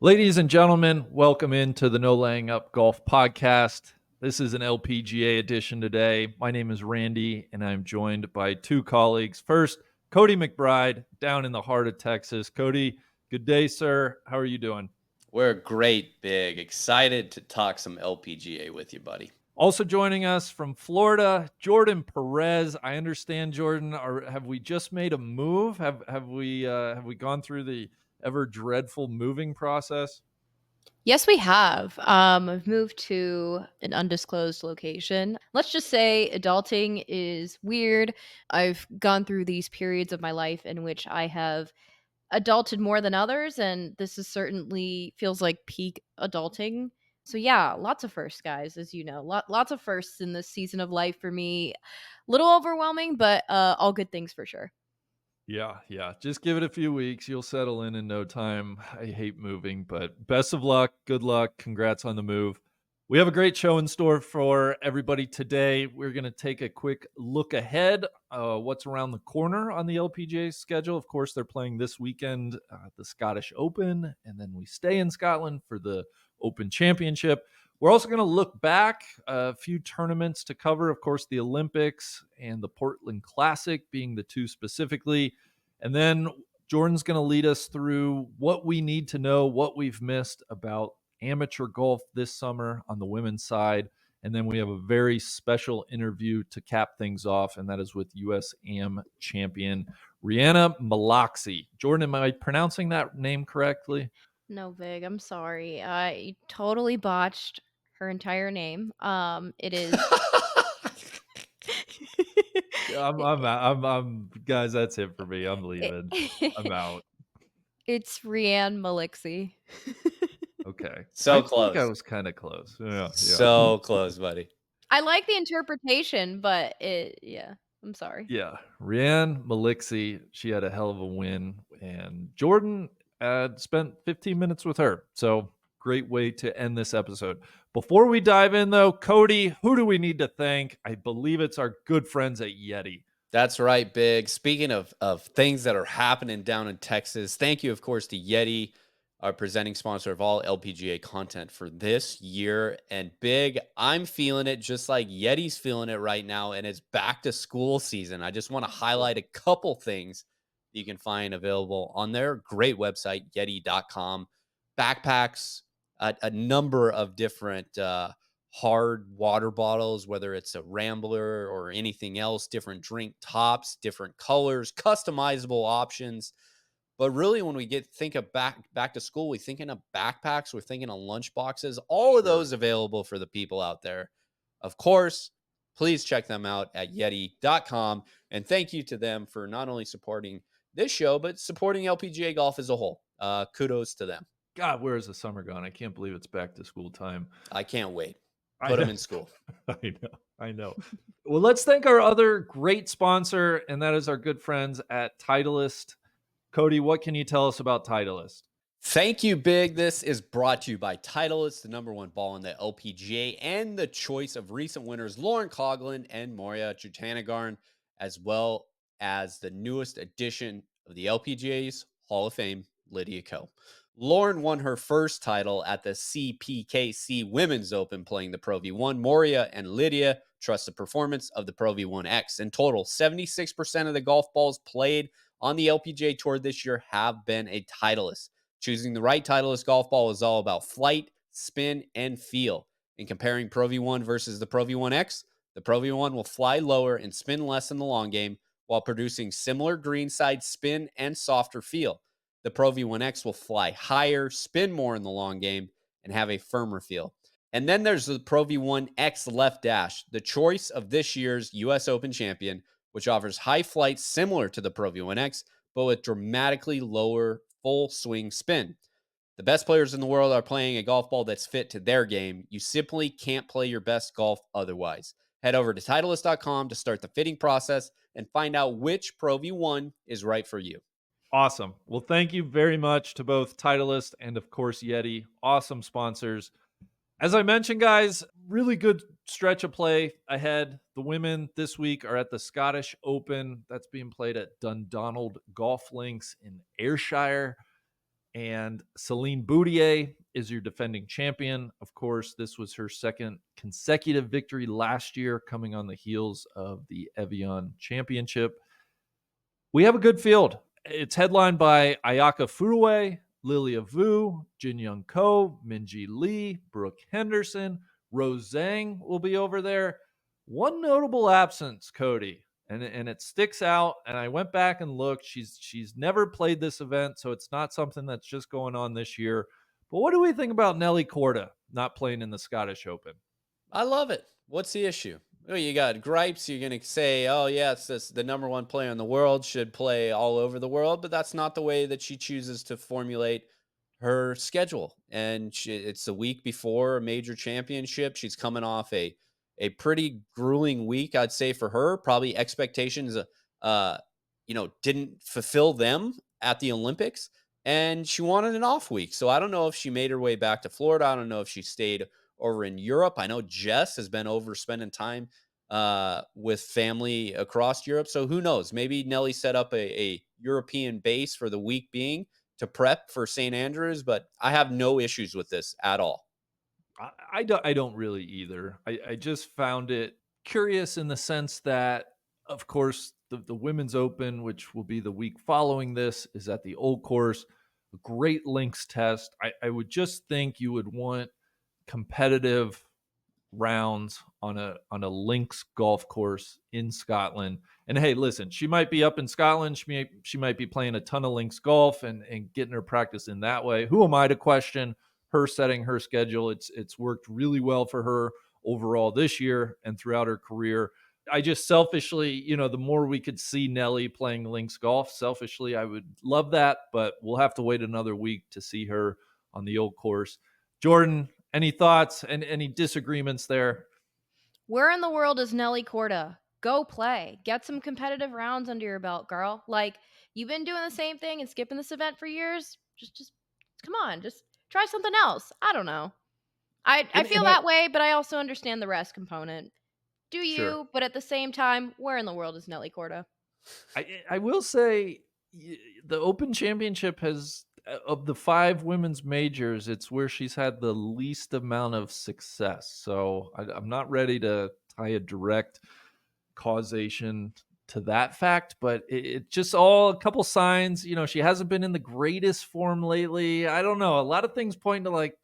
Ladies and gentlemen, welcome into the No Laying Up Golf Podcast. This is an LPGA edition today. My name is Randy, and I'm joined by two colleagues. First, Cody McBride, down in the heart of Texas. Cody, good day, sir. How are you doing? We're great, big. Excited to talk some LPGA with you, buddy. Also joining us from Florida, Jordan Perez. I understand, Jordan. Have we just made a move? Have we gone through the ever dreadful moving process? Yes, we have. I've moved to an undisclosed location. Let's just say adulting is weird. I've gone through these periods of my life in which I have adulted more than others, and this is certainly feels like peak adulting. So yeah, lots of firsts, guys, as you know. Lots of firsts in this season of life for me. A little overwhelming, but all good things for sure. Yeah. Just give it a few weeks. You'll settle in no time. I hate moving, but best of luck. Good luck. Congrats on the move. We have a great show in store for everybody today. We're going to take a quick look ahead, what's around the corner on the LPGA schedule. Of course, they're playing this weekend, the Scottish Open, and then we stay in Scotland for the Open Championship. We're also going to look back, a few tournaments to cover. Of course, the Olympics and the Portland Classic being the two specifically. And then Jordan's going to lead us through what we need to know, what we've missed about amateur golf this summer on the women's side. And then we have a very special interview to cap things off, and that is with US AM champion Rianne Malixi. Jordan, am I pronouncing that name correctly? No, Vig, I'm sorry. I totally botched her entire name. It is I'm guys, that's it for me. I'm leaving. I'm out. It's Rianne Malixi. Okay. So I think I close. was kind of close. Yeah. So close, buddy. I like the interpretation, but I'm sorry. Yeah. Rianne Malixi, she had a hell of a win, and Jordan spent 15 minutes with her. So great way to end this episode. Before we dive in, though, Cody, who do we need to thank? I believe it's our good friends at Yeti. That's right, big. Speaking of things that are happening down in Texas, thank you, of course, to Yeti, our presenting sponsor of all LPGA content for this year. And big, I'm feeling it just like Yeti's feeling it right now, and it's back to school season. I just want to highlight a couple things you can find available on their great website, Yeti.com. Backpacks, a number of different hard water bottles, whether it's a Rambler or anything else, different drink tops, different colors, customizable options. But really, when we think of back to school, we're thinking of backpacks, we're thinking of lunch boxes, all of those available for the people out there. Of course, please check them out at Yeti.com. And thank you to them for not only supporting this show, but supporting LPGA golf as a whole. Kudos to them. God, where is the summer gone? I can't believe it's back to school time. I can't wait. Put them in school. I know. Well, let's thank our other great sponsor, and that is our good friends at Titleist. Cody, what can you tell us about Titleist? Thank you, Big. This is brought to you by Titleist, the number one ball in the LPGA, and the choice of recent winners Lauren Coughlin and Moria Jutanugarn, as well as the newest addition of the LPGA's Hall of Fame, Lydia Ko. Lauren won her first title at the CPKC Women's Open playing the Pro V1. Moria and Lydia trust the performance of the Pro V1X. In total, 76% of the golf balls played on the LPGA Tour this year have been a Titleist. Choosing the right Titleist golf ball is all about flight, spin, and feel. In comparing Pro V1 versus the Pro V1X, the Pro V1 will fly lower and spin less in the long game while producing similar greenside spin and softer feel. The Pro V1X will fly higher, spin more in the long game, and have a firmer feel. And then there's the Pro V1X Left Dash, the choice of this year's US Open champion, which offers high flights similar to the Pro V1X, but with dramatically lower full swing spin. The best players in the world are playing a golf ball that's fit to their game. You simply can't play your best golf otherwise. Head over to Titleist.com to start the fitting process and find out which Pro V1 is right for you. Awesome. Well, thank you very much to both Titleist and, of course, Yeti. Awesome sponsors. As I mentioned, guys, really good stretch of play ahead. The women this week are at the Scottish Open. That's being played at Dundonald Golf Links in Ayrshire. And Celine Boutier is your defending champion. Of course, this was her second consecutive victory last year, coming on the heels of the Evian Championship. We have a good field. It's headlined by Ayaka Furue, Lilia Vu, Jin Young Ko, Minji Lee, Brooke Henderson, Rose Zhang will be over there. One notable absence, Cody, and it sticks out. And I went back and looked. She's never played this event, so it's not something that's just going on this year. But what do we think about Nelly Korda not playing in the Scottish Open? I love it. What's the issue? Oh, you got gripes. You're going to say, oh, yeah, it's this, the number one player in the world should play all over the world. But that's not the way that she chooses to formulate her schedule. And it's the week before a major championship. She's coming off a pretty grueling week, I'd say, for her. Probably expectations, didn't fulfill them at the Olympics. And she wanted an off week. So I don't know if she made her way back to Florida. I don't know if she stayed over in Europe. I know Jess has been over spending time with family across Europe. So who knows? Maybe Nelly set up a European base for the week being to prep for St. Andrews, but I have no issues with this at all. I don't really either. I just found it curious in the sense that, of course, the Women's Open, which will be the week following this, is at the Old Course, a great links test. I would just think you would want competitive rounds on a links golf course in Scotland. And hey, listen, she might be up in Scotland. She might be playing a ton of links golf and getting her practice in that way. Who am I to question her setting her schedule? It's worked really well for her overall this year and throughout her career. I just selfishly, the more we could see Nelly playing links golf, selfishly, I would love that, but we'll have to wait another week to see her on the Old Course. Jordan, any thoughts and any disagreements there? Where in the world is Nelly Korda? Go play. Get some competitive rounds under your belt, girl. Like, you've been doing the same thing and skipping this event for years. Just come on, just try something else. I don't know. I And, feel and that way, but I also understand the rest component. Do sure. you? But at the same time, where in the world is Nelly Korda? I will say the Open Championship has, of the 5 women's majors, it's where she's had the least amount of success. So I'm not ready to tie a direct causation to that fact, but it just all a couple signs. She hasn't been in the greatest form lately. I don't know. A lot of things point to like,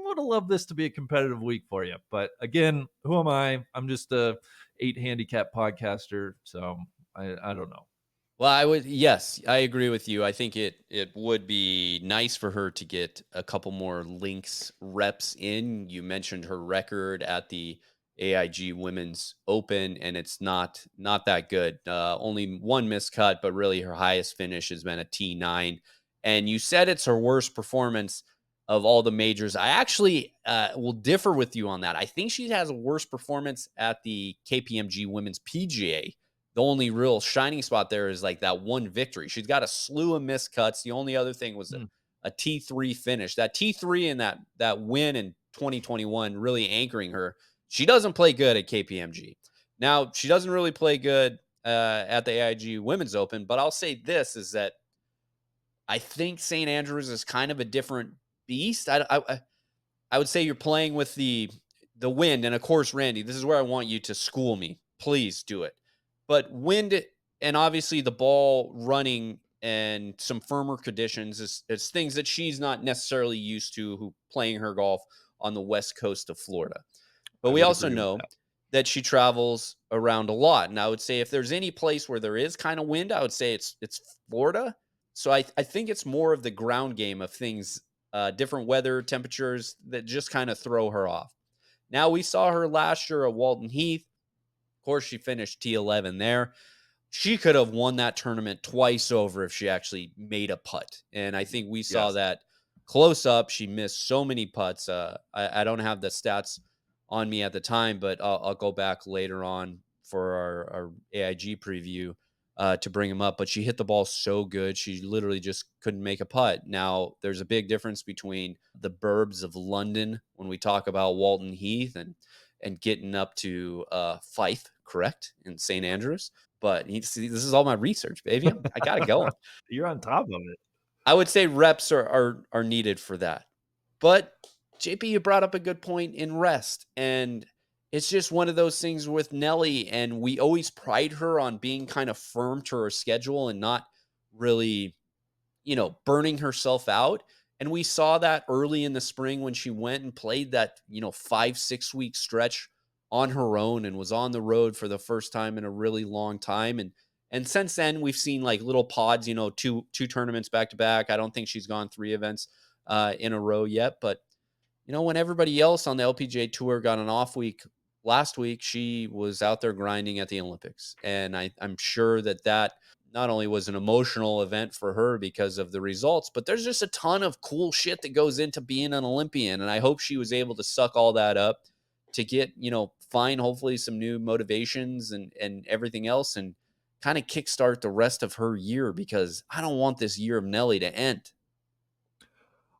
would have loved this to be a competitive week for you. But again, who am I? I'm just a 8 handicap podcaster. So I don't know. Well, yes, I agree with you. I think it would be nice for her to get a couple more links reps in. You mentioned her record at the AIG Women's Open, and it's not that good. Only one miscut, but really her highest finish has been a T9. And you said it's her worst performance of all the majors. I actually will differ with you on that. I think she has a worse performance at the KPMG Women's PGA. The only real shining spot there is like that one victory. She's got a slew of miscuts. The only other thing was a T3 finish. That T3 and that win in 2021 really anchoring her. She doesn't play good at KPMG. Now, she doesn't really play good at the AIG Women's Open, but I'll say this is that I think St. Andrews is kind of a different beast. I would say you're playing with the wind, and of course, Randy, this is where I want you to school me. Please do it. But wind and obviously the ball running and some firmer conditions is things that she's not necessarily used to who playing her golf on the west coast of Florida. But I we would also agree with know that. that she travels around a lot. And I would say if there's any place where there is kind of wind, I would say it's Florida. So I think it's more of the ground game of things, different weather, temperatures that just kind of throw her off. Now, we saw her last year at Walton Heath. Of course, she finished T11 there. She could have won that tournament twice over if she actually made a putt. And I think we saw Yes. that close up. She missed so many putts. I don't have the stats on me at the time, but I'll go back later on for our AIG preview to bring them up. But she hit the ball so good. She literally just couldn't make a putt. Now, there's a big difference between the burbs of London when we talk about Walton Heath and getting up to Fife, correct, in St. Andrews. But see, this is all my research, baby. I got it going. You're on top of it. I would say reps are needed for that. But JP, you brought up a good point in rest. And it's just one of those things with Nelly. And we always pride her on being kind of firm to her schedule and not really, burning herself out. And we saw that early in the spring when she went and played that, 5-6 week stretch on her own and was on the road for the first time in a really long time. And since then we've seen like little pods, two tournaments back to back. I don't think she's gone 3 events in a row yet, but when everybody else on the LPGA tour got an off week last week, she was out there grinding at the Olympics. And I'm sure that not only was an emotional event for her because of the results, but there's just a ton of cool shit that goes into being an Olympian. And I hope she was able to suck all that up to get, find hopefully some new motivations and everything else and kind of kickstart the rest of her year, because I don't want this year of Nelly to end.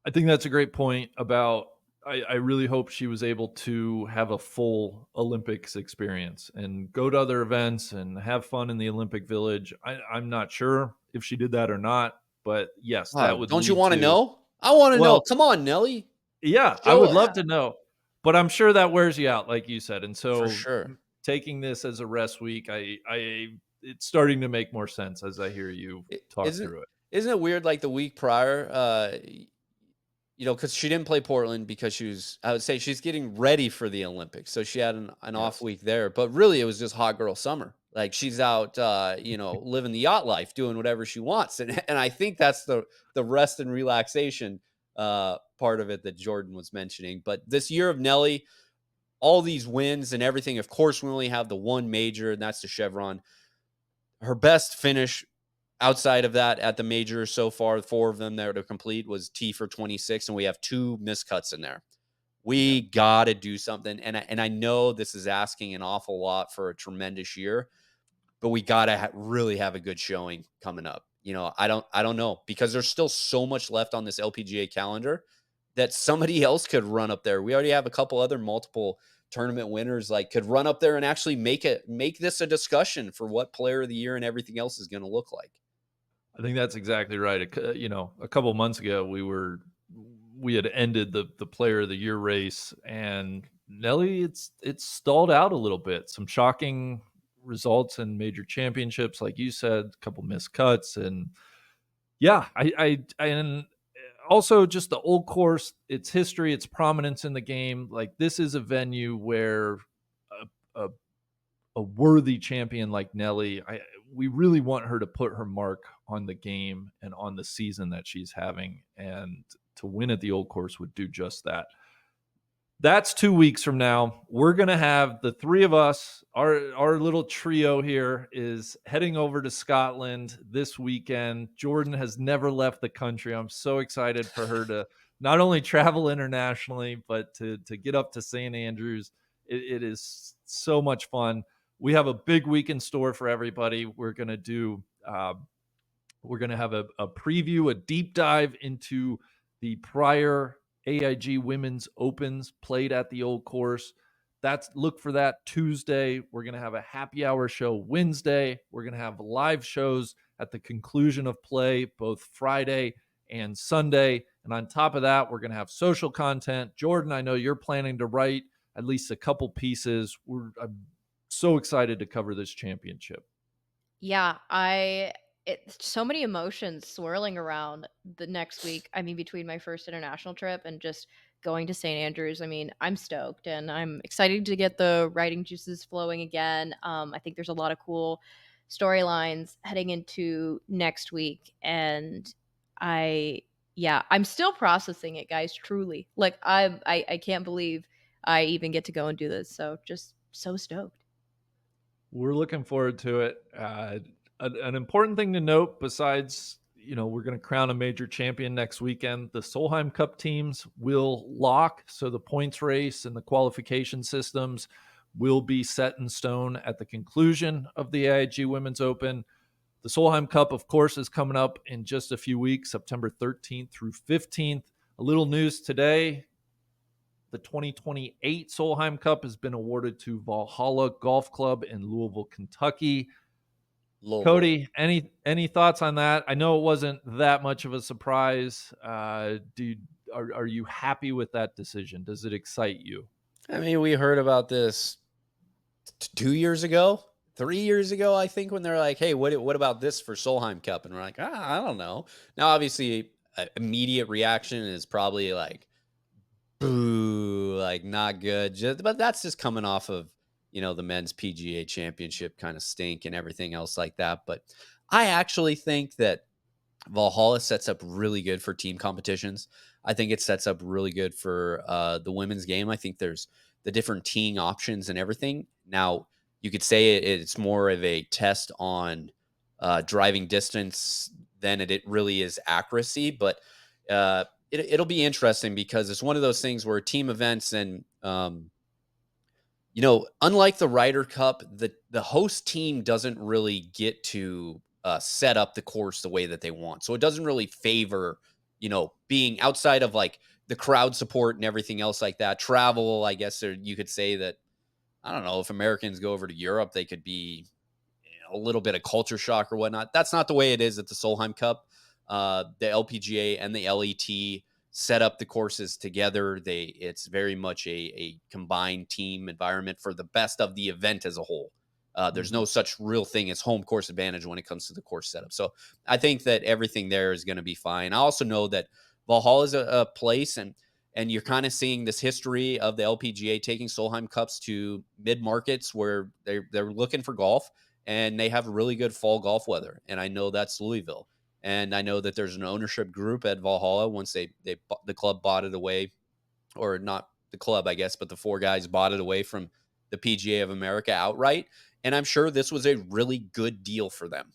I think that's a great point about I really hope she was able to have a full Olympics experience and go to other events and have fun in the Olympic Village. I'm not sure if she did that or not, but yes, that would Don't you lead want to to, know? I want to know. well, Come on, Nelly. yeah, I Show would it. love to know, but I'm sure that wears you out, like you said. And For so sure. taking this as a rest week, it's starting to make more sense as I hear you talk Isn't through it. isn't it weird? Like the week prior, because she didn't play Portland because I would say she's getting ready for the Olympics. So she had an off Yes. week there, but really it was just hot girl summer. Like she's out, living the yacht life, doing whatever she wants. And I think that's the rest and relaxation part of it that Jordan was mentioning. But this year of Nelly, all these wins and everything, of course, we only have the one major, and that's the Chevron. Her best finish outside of that at the major so far, 4 of them there to complete, was T for 26, and we have 2 miscuts in there. Yeah. We got to do something. And I know this is asking an awful lot for a tremendous year, but we got to really have a good showing coming up. I don't know, because there's still so much left on this LPGA calendar that somebody else could run up there. We already have a couple other multiple tournament winners like could run up there and actually make this a discussion for what player of the year and everything else is going to look like. I think that's exactly right. A couple months ago, we had ended the Player of the Year race, and Nelly, it's stalled out a little bit. Some shocking results in major championships, like you said, a couple missed cuts, and yeah, and also just the old course, its history, its prominence in the game. Like this is a venue where a, a a worthy champion like Nelly, we really want her to put her mark on the game and on the season that she's having. And to win at the old course would do just that. That's 2 weeks from now. We're going to have the three of us, our little trio here is heading over to Scotland this weekend. Jordan has never left the country. I'm so excited for her to not only travel internationally, but to get up to St. Andrews. It is so much fun. We have a big week in store for everybody. We're going to have a preview, a deep dive into the prior AIG Women's Opens played at the old course. Look for that Tuesday. We're going to have a happy hour show Wednesday. We're going to have live shows at the conclusion of play, both Friday and Sunday. And on top of that, we're going to have social content. Jordan, I know you're planning to write at least a couple pieces. I'm so excited to cover this championship. Yeah, so many emotions swirling around the next week. I mean, between my first international trip and just going to St. Andrews. I mean, I'm stoked and I'm excited to get the writing juices flowing again. I think there's a lot of cool storylines heading into next week, and I'm still processing it, guys. Truly, like I can't believe I even get to go and do this. So just so stoked. We're looking forward to it. An important thing to note, besides, we're going to crown a major champion next weekend, the Solheim Cup teams will lock. So the points race and the qualification systems will be set in stone at the conclusion of the AIG Women's Open. The Solheim Cup, of course, is coming up in just a few weeks, September 13th through 15th. A little news today. The 2028 Solheim Cup has been awarded to Valhalla Golf Club in Louisville, Kentucky. Louisville. Cody, any thoughts on that? I know it wasn't that much of a surprise. Are you happy with that decision? Does it excite you? I mean, we heard about this 2 years ago, 3 years ago, I think, when they're like, "Hey, what about this for Solheim Cup?" And we're like, I don't know. Now, obviously, immediate reaction is probably like, "Boo!" Like not good. But that's just coming off of the men's PGA Championship kind of stink and everything else like that. But I actually think that Valhalla sets up really good for team competitions. I think it sets up really good for the women's game. I think there's the different teeing options and everything. Now, you could say it's more of a test on driving distance than it really is accuracy, but it'll be interesting because it's one of those things where team events and unlike the Ryder Cup, the host team doesn't really get to set up the course the way that they want. So it doesn't really favor, being outside of like the crowd support and everything else like that. Travel, I guess, or you could say that, I don't know, if Americans go over to Europe, they could be a little bit of culture shock or whatnot. That's not the way it is at the Solheim Cup. The LPGA and the LET set up the courses together. It's very much a combined team environment for the best of the event as a whole. There's no such real thing as home course advantage when it comes to the course setup. So I think that everything there is going to be fine. I also know that Valhalla is a place, and you're kind of seeing this history of the LPGA taking Solheim Cups to mid markets where they're looking for golf, and they have really good fall golf weather. And I know that's Louisville. And I know that there's an ownership group at Valhalla once the club bought it away, or not the club, I guess, but the four guys bought it away from the PGA of America outright. And I'm sure this was a really good deal for them.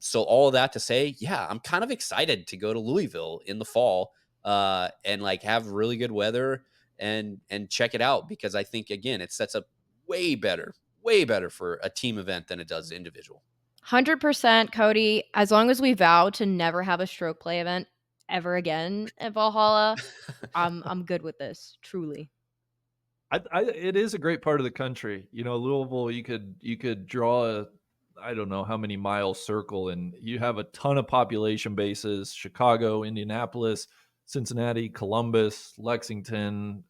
So all of that to say, yeah, I'm kind of excited to go to Louisville in the fall and like have really good weather and check it out, because I think again it sets up way better for a team event than it does individual. 100% Cody. As long as we vow to never have a stroke play event ever again at Valhalla, I'm good with this. Truly. It is a great part of the country. Louisville, you could draw I don't know how many mile circle, and you have a ton of population bases: Chicago, Indianapolis, Cincinnati, Columbus, Lexington,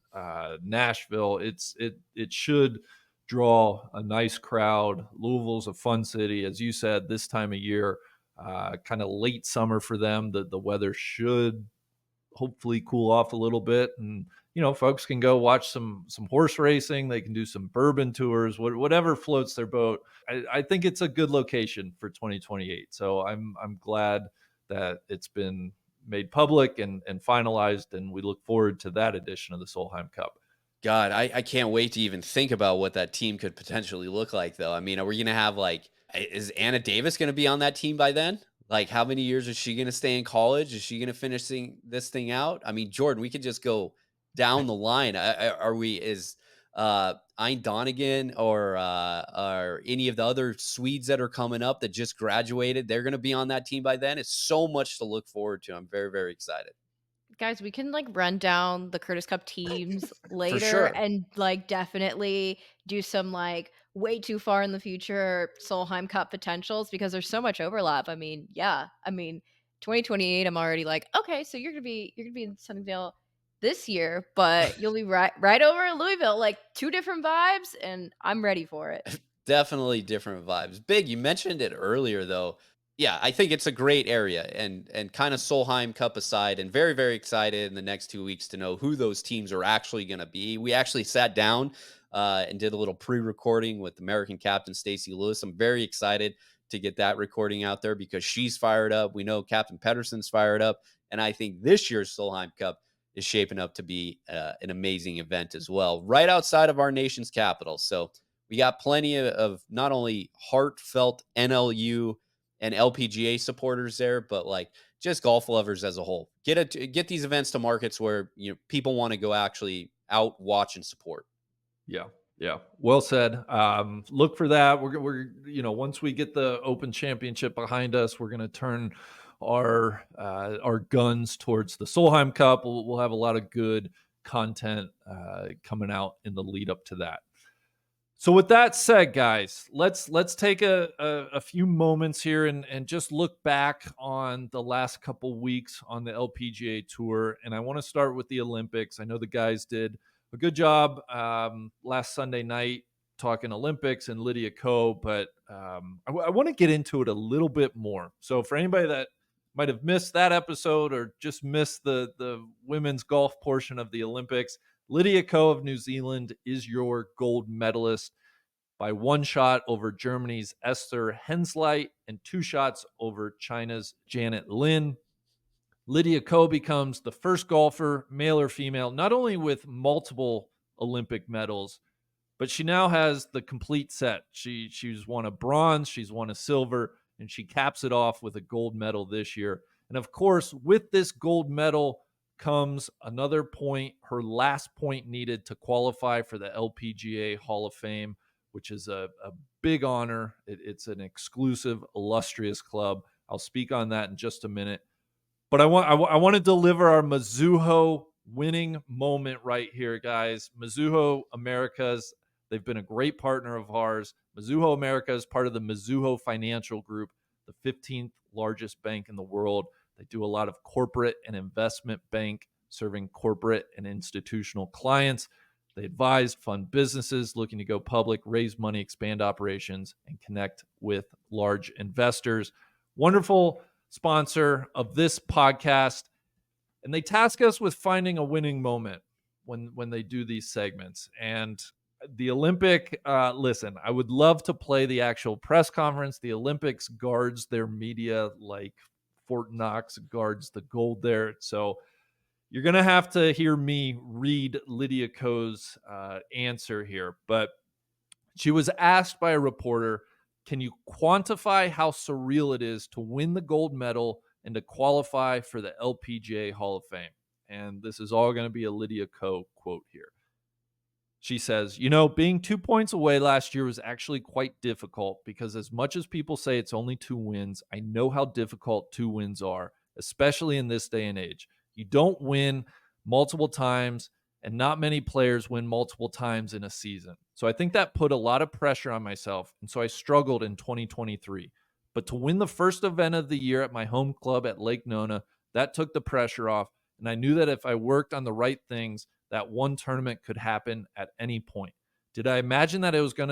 Nashville. It should draw a nice crowd. Louisville's a fun city, as you said. This time of year, kind of late summer for them. The weather should hopefully cool off a little bit, and folks can go watch some horse racing. They can do some bourbon tours, whatever floats their boat. I think it's a good location for 2028, so I'm glad that it's been made public and finalized, and we look forward to that edition of the Solheim Cup. God, I can't wait to even think about what that team could potentially look like, though. I mean, are we going to have like, is Anna Davis going to be on that team by then? Like, how many years is she going to stay in college? Is she going to finish this thing out? I mean, Jordan, we could just go down the line. Is Ein Donegan or any of the other Swedes that are coming up that just graduated, they're going to be on that team by then? It's so much to look forward to. I'm very, very excited. Guys, we can like run down the Curtis Cup teams For later sure. and like definitely do some like way too far in the future Solheim Cup potentials because there's so much overlap. I mean, yeah. I mean, 2028 I'm already like, okay, so you're going to be in Sunnyvale this year, but you'll be right over in Louisville, like two different vibes, and I'm ready for it. Definitely different vibes. Big, you mentioned it earlier though. Yeah, I think it's a great area, and kind of Solheim Cup aside, and very, very excited in the next 2 weeks to know who those teams are actually going to be. We actually sat down and did a little pre-recording with American captain Stacy Lewis. I'm very excited to get that recording out there because she's fired up. We know Captain Pedersen's fired up, and I think this year's Solheim Cup is shaping up to be an amazing event as well, right outside of our nation's capital. So we got plenty of not only heartfelt NLU and LPGA supporters there, but like just golf lovers as a whole. Get these events to markets where people want to go actually out, watch, and support. Yeah. Yeah. Well said. Look for that. Once we get the Open Championship behind us, we're going to turn our guns towards the Solheim Cup. We'll have a lot of good content coming out in the lead up to that. So with that said, guys, let's take a few moments here and just look back on the last couple weeks on the LPGA tour. And I want to start with the Olympics. I know the guys did a good job last Sunday night talking Olympics and Lydia Ko, but I want to get into it a little bit more. So for anybody that might have missed that episode or just missed the women's golf portion of the Olympics, Lydia Ko of New Zealand is your gold medalist by one shot over Germany's Esther Hensleit and two shots over China's Janet Lin. Lydia Ko becomes the first golfer, male or female, not only with multiple Olympic medals, but she now has the complete set. She's won a bronze, she's won a silver, and she caps it off with a gold medal this year. And of course, with this gold medal comes another point, her last point needed to qualify for the LPGA Hall of Fame, which is a big honor. It's an exclusive, illustrious club. I'll speak on that in just a minute. But I want to deliver our Mizuho winning moment right here, guys. Mizuho Americas, they've been a great partner of ours. Mizuho America is part of the Mizuho Financial Group, the 15th largest bank in the world. They do a lot of corporate and investment bank, serving corporate and institutional clients. They advise, fund businesses looking to go public, raise money, expand operations, and connect with large investors. Wonderful sponsor of this podcast, and they task us with finding a winning moment when they do these segments. And the Olympic, listen, I would love to play the actual press conference. The Olympics guards their media like Fort Knox guards the gold there. So you're going to have to hear me read Lydia Ko's answer here. But she was asked by a reporter, can you quantify how surreal it is to win the gold medal and to qualify for the LPGA Hall of Fame? And this is all going to be a Lydia Ko quote here. She says, being 2 points away last year was actually quite difficult because as much as people say it's only 2 wins, I know how difficult 2 wins are, especially in this day and age. You don't win multiple times, and not many players win multiple times in a season. So I think that put a lot of pressure on myself, and so I struggled in 2023. But to win the first event of the year at my home club at Lake Nona, that took the pressure off, and I knew that if I worked on the right things, that one tournament could happen at any point. Did I imagine that I was going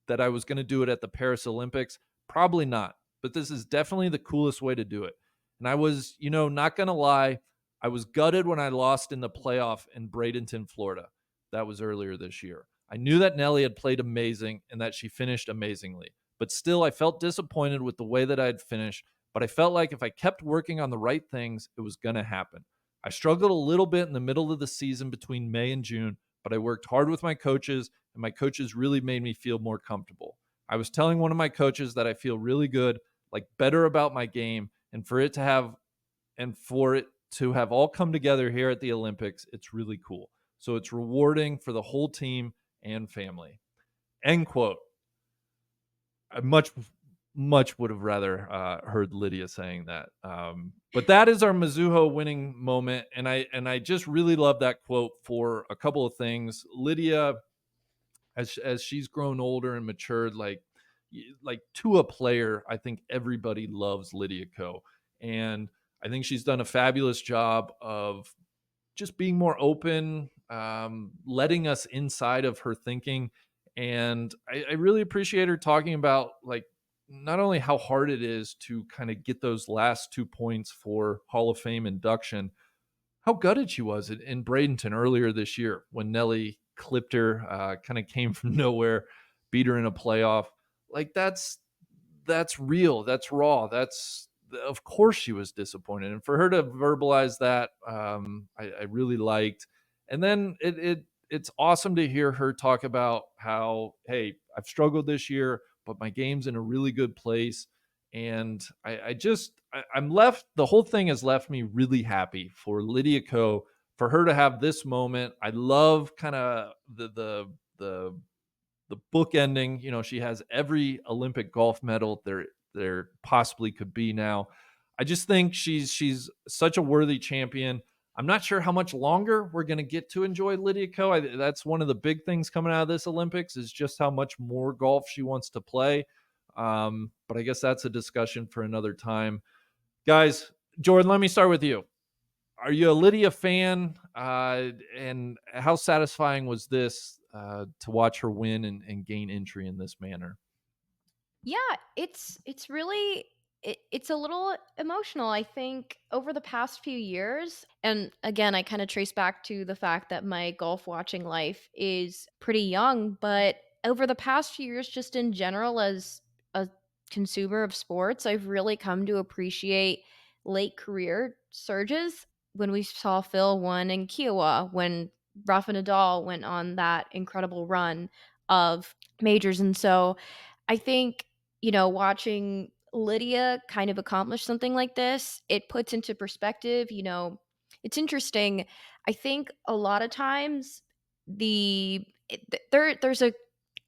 to do it at the Paris Olympics? Probably not. But this is definitely the coolest way to do it. And I was, not going to lie, I was gutted when I lost in the playoff in Bradenton, Florida. That was earlier this year. I knew that Nelly had played amazing and that she finished amazingly. But still, I felt disappointed with the way that I had finished. But I felt like if I kept working on the right things, it was going to happen. I struggled a little bit in the middle of the season between May and June, but I worked hard with my coaches, and my coaches really made me feel more comfortable. I was telling one of my coaches that I feel really good, like better about my game, and for it to have all come together here at the Olympics, it's really cool. So it's rewarding for the whole team and family. End quote. I much would have rather heard Lydia saying that. But that is our Mizuho winning moment. And I just really love that quote for a couple of things. Lydia, as she's grown older and matured, like to a player, I think everybody loves Lydia Ko. And I think she's done a fabulous job of just being more open, letting us inside of her thinking. And I really appreciate her talking about like not only how hard it is to kind of get those last 2 points for Hall of Fame induction, how gutted she was in Bradenton earlier this year when Nelly clipped her, kind of came from nowhere, beat her in a playoff. Like that's real, that's raw, that's of course she was disappointed, and for her to verbalize that, I really liked. And then it's awesome to hear her talk about how, hey, I've struggled this year, but my game's in a really good place. And I'm left, the whole thing has left me really happy for Lydia Ko, for her to have this moment. I love kind of the book ending. She has every Olympic golf medal there possibly could be now. I just think she's such a worthy champion. I'm not sure how much longer we're going to get to enjoy Lydia Ko. That's one of the big things coming out of this Olympics is just how much more golf she wants to play. But I guess that's a discussion for another time. Guys, Jordan, let me start with you. Are you a Lydia fan? And how satisfying was this to watch her win and gain entry in this manner? Yeah, it's really it's a little emotional. I think over the past few years, and again, I kind of trace back to the fact that my golf watching life is pretty young, but over the past few years, just in general, as a consumer of sports, I've really come to appreciate late career surges. When we saw Phil won in Kiowa, when Rafa Nadal went on that incredible run of majors, and so I think, watching Lydia kind of accomplish something like this, it puts into perspective, it's interesting. I think a lot of times there's a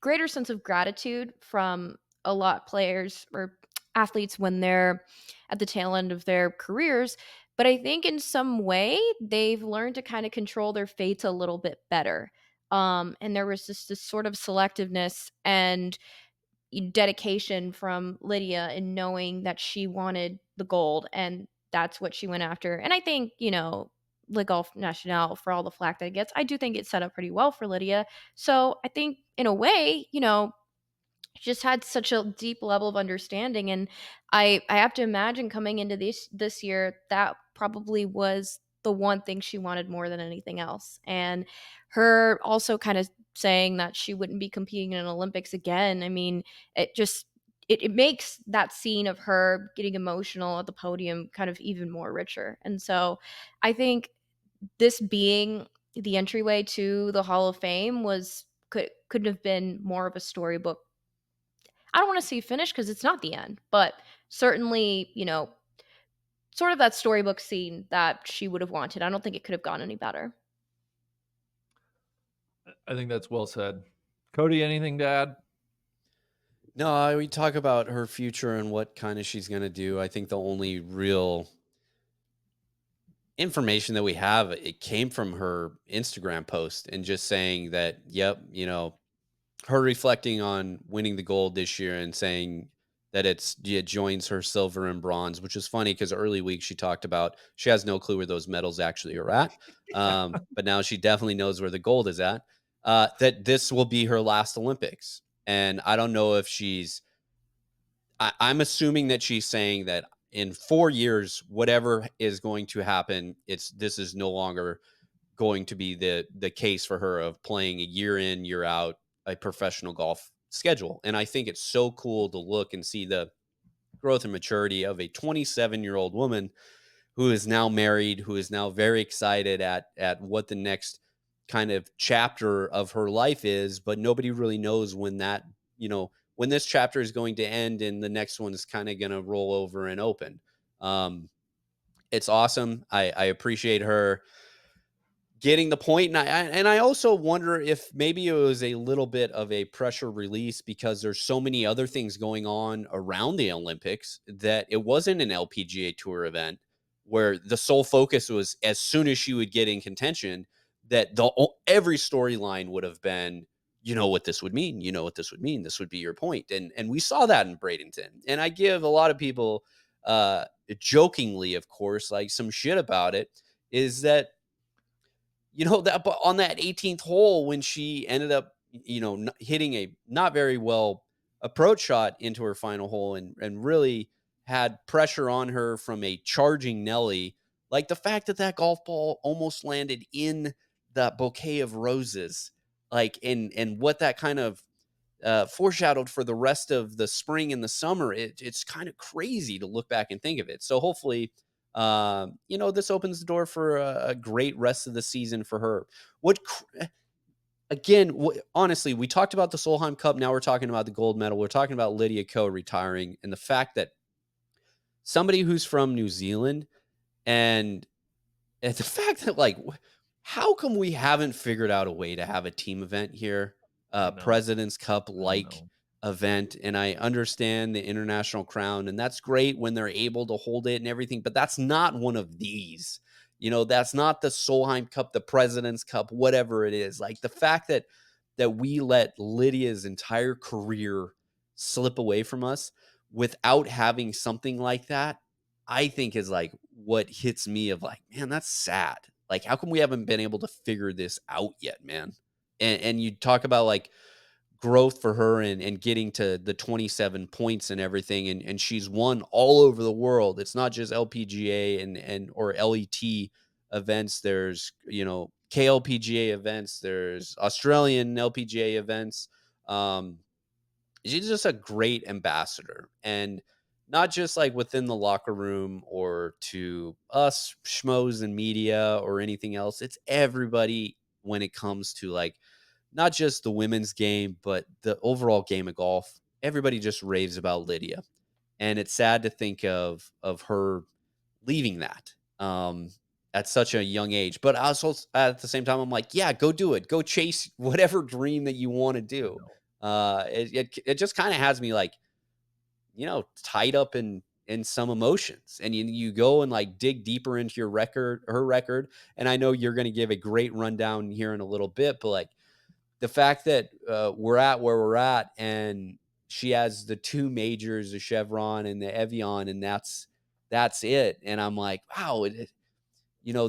greater sense of gratitude from a lot players or athletes when they're at the tail end of their careers, but I think in some way they've learned to kind of control their fates a little bit better. And there was just this sort of selectiveness and dedication from Lydia in knowing that she wanted the gold and that's what she went after. And I think, Le Golf National, for all the flack that it gets, I do think it's set up pretty well for Lydia. So I think in a way, just had such a deep level of understanding, and I have to imagine coming into this year that probably was the one thing she wanted more than anything else. And her also kind of saying that she wouldn't be competing in an Olympics again, I mean, it just it makes that scene of her getting emotional at the podium kind of even more richer. And so I think this being the entryway to the Hall of Fame couldn't have been more of a storybook. I don't want to see finish because it's not the end, but certainly, sort of that storybook scene that she would have wanted. I don't think it could have gone any better. I think that's well said. Cody, anything to add? No, we talk about her future and what kind of she's going to do. I think the only real information that we have, it came from her Instagram post and just saying that, yep, her reflecting on winning the gold this year and saying that it joins her silver and bronze, which is funny because early week she talked about she has no clue where those medals actually are at. But now she definitely knows where the gold is at. That this will be her last Olympics. And I don't know if I'm assuming that she's saying that in 4 years, whatever is going to happen, this is no longer going to be the case for her of playing a year in, year out, a professional golf schedule. And I think it's so cool to look and see the growth and maturity of a 27-year-old woman who is now married, who is now very excited at what the next kind of chapter of her life is, but nobody really knows when this chapter is going to end and the next one is kind of going to roll over and open. Um, it's awesome. I appreciate her getting the point, and I also wonder if maybe it was a little bit of a pressure release because there's so many other things going on around the Olympics that it wasn't an LPGA Tour event where the sole focus was as soon as she would get in contention that every storyline would have been, what this would mean, what this would mean, this would be your point. And we saw that in Bradenton. And I give a lot of people jokingly, of course, like some shit about it, is that that, but on that 18th hole when she ended up, hitting a not very well approach shot into her final hole and really had pressure on her from a charging Nelly, like the fact that that golf ball almost landed in that bouquet of roses, like, and what that kind of foreshadowed for the rest of the spring and the summer. It's kind of crazy to look back and think of it. So hopefully, this opens the door for a great rest of the season for her. Honestly, we talked about the Solheim Cup. Now we're talking about the gold medal. We're talking about Lydia Ko retiring and the fact that somebody who's from New Zealand and the fact that, like, how come we haven't figured out a way to have a team event here? I know. President's Cup I like know. event. And I understand the International Crown, and that's great when they're able to hold it and everything, but that's not one of these. That's not the Solheim Cup, the President's Cup, whatever it is. Like the fact that we let Lydia's entire career slip away from us without having something like that, I think is like what hits me of like, man, that's sad. Like, how come we haven't been able to figure this out yet, man? And you talk about like growth for her and getting to the 27 points and everything, and she's won all over the world. It's not just LPGA and or LET events. There's, KLPGA events, there's Australian LPGA events. Um, she's just a great ambassador, and not just like within the locker room or to us schmoes and media or anything else. It's everybody when it comes to like not just the women's game, but the overall game of golf. Everybody just raves about Lydia, and it's sad to think of her leaving that at such a young age. But also at the same time, I'm like, yeah, go do it, go chase whatever dream that you want to do. It just kind of has me like, tied up in some emotions, and you go and like dig deeper into her record. And I know you're going to give a great rundown here in a little bit, but like the fact that we're at where we're at, and she has the two majors, the Chevron and the Evian, and that's it. And I'm like, wow,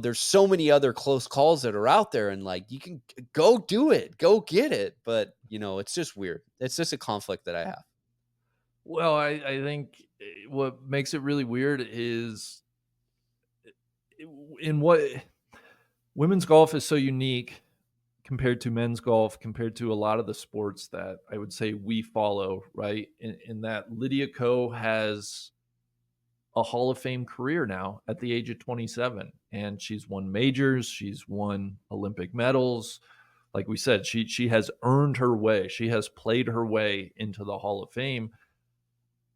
there's so many other close calls that are out there, and like you can go do it, go get it. But it's just weird. It's just a conflict that I have. Well, I think what makes it really weird is in what women's golf is so unique compared to men's golf, compared to a lot of the sports that I would say we follow, right? In that Lydia Ko has a Hall of Fame career now at the age of 27, and she's won majors, she's won Olympic medals. Like we said, she has earned her way. She has played her way into the Hall of Fame.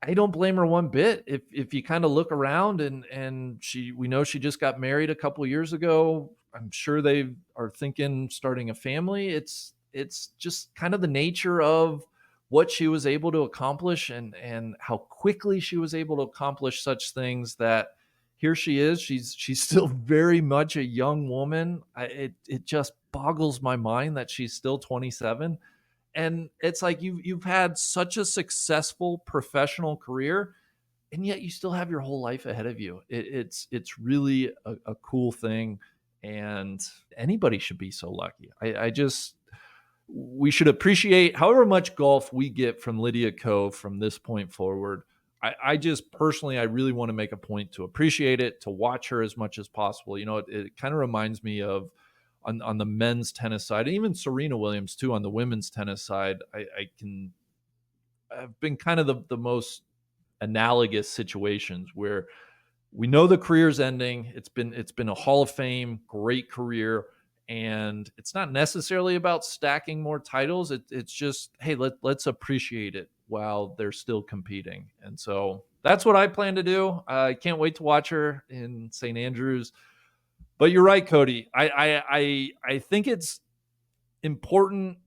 I don't blame her one bit. If you kind of look around, and we know she just got married a couple years ago. I'm sure they are thinking starting a family. It's just kind of the nature of what she was able to accomplish, and how quickly she was able to accomplish such things that here she is. She's still very much a young woman. It just boggles my mind that she's still 27, and it's like you've had such a successful professional career, and yet you still have your whole life ahead of you. It's really a cool thing, and anybody should be so lucky. I just We should appreciate however much golf we get from Lydia Ko from this point forward. I just personally, I really want to make a point to appreciate it, to watch her as much as possible. It kind of reminds me of on the men's tennis side, and even Serena Williams too on the women's tennis side. I've been kind of the most analogous situations where we know the career's ending. It's been a Hall of Fame, great career, and it's not necessarily about stacking more titles. It's just, hey, let's appreciate it while they're still competing. And so that's what I plan to do. I can't wait to watch her in St. Andrews. But you're right, Cody. I think it's important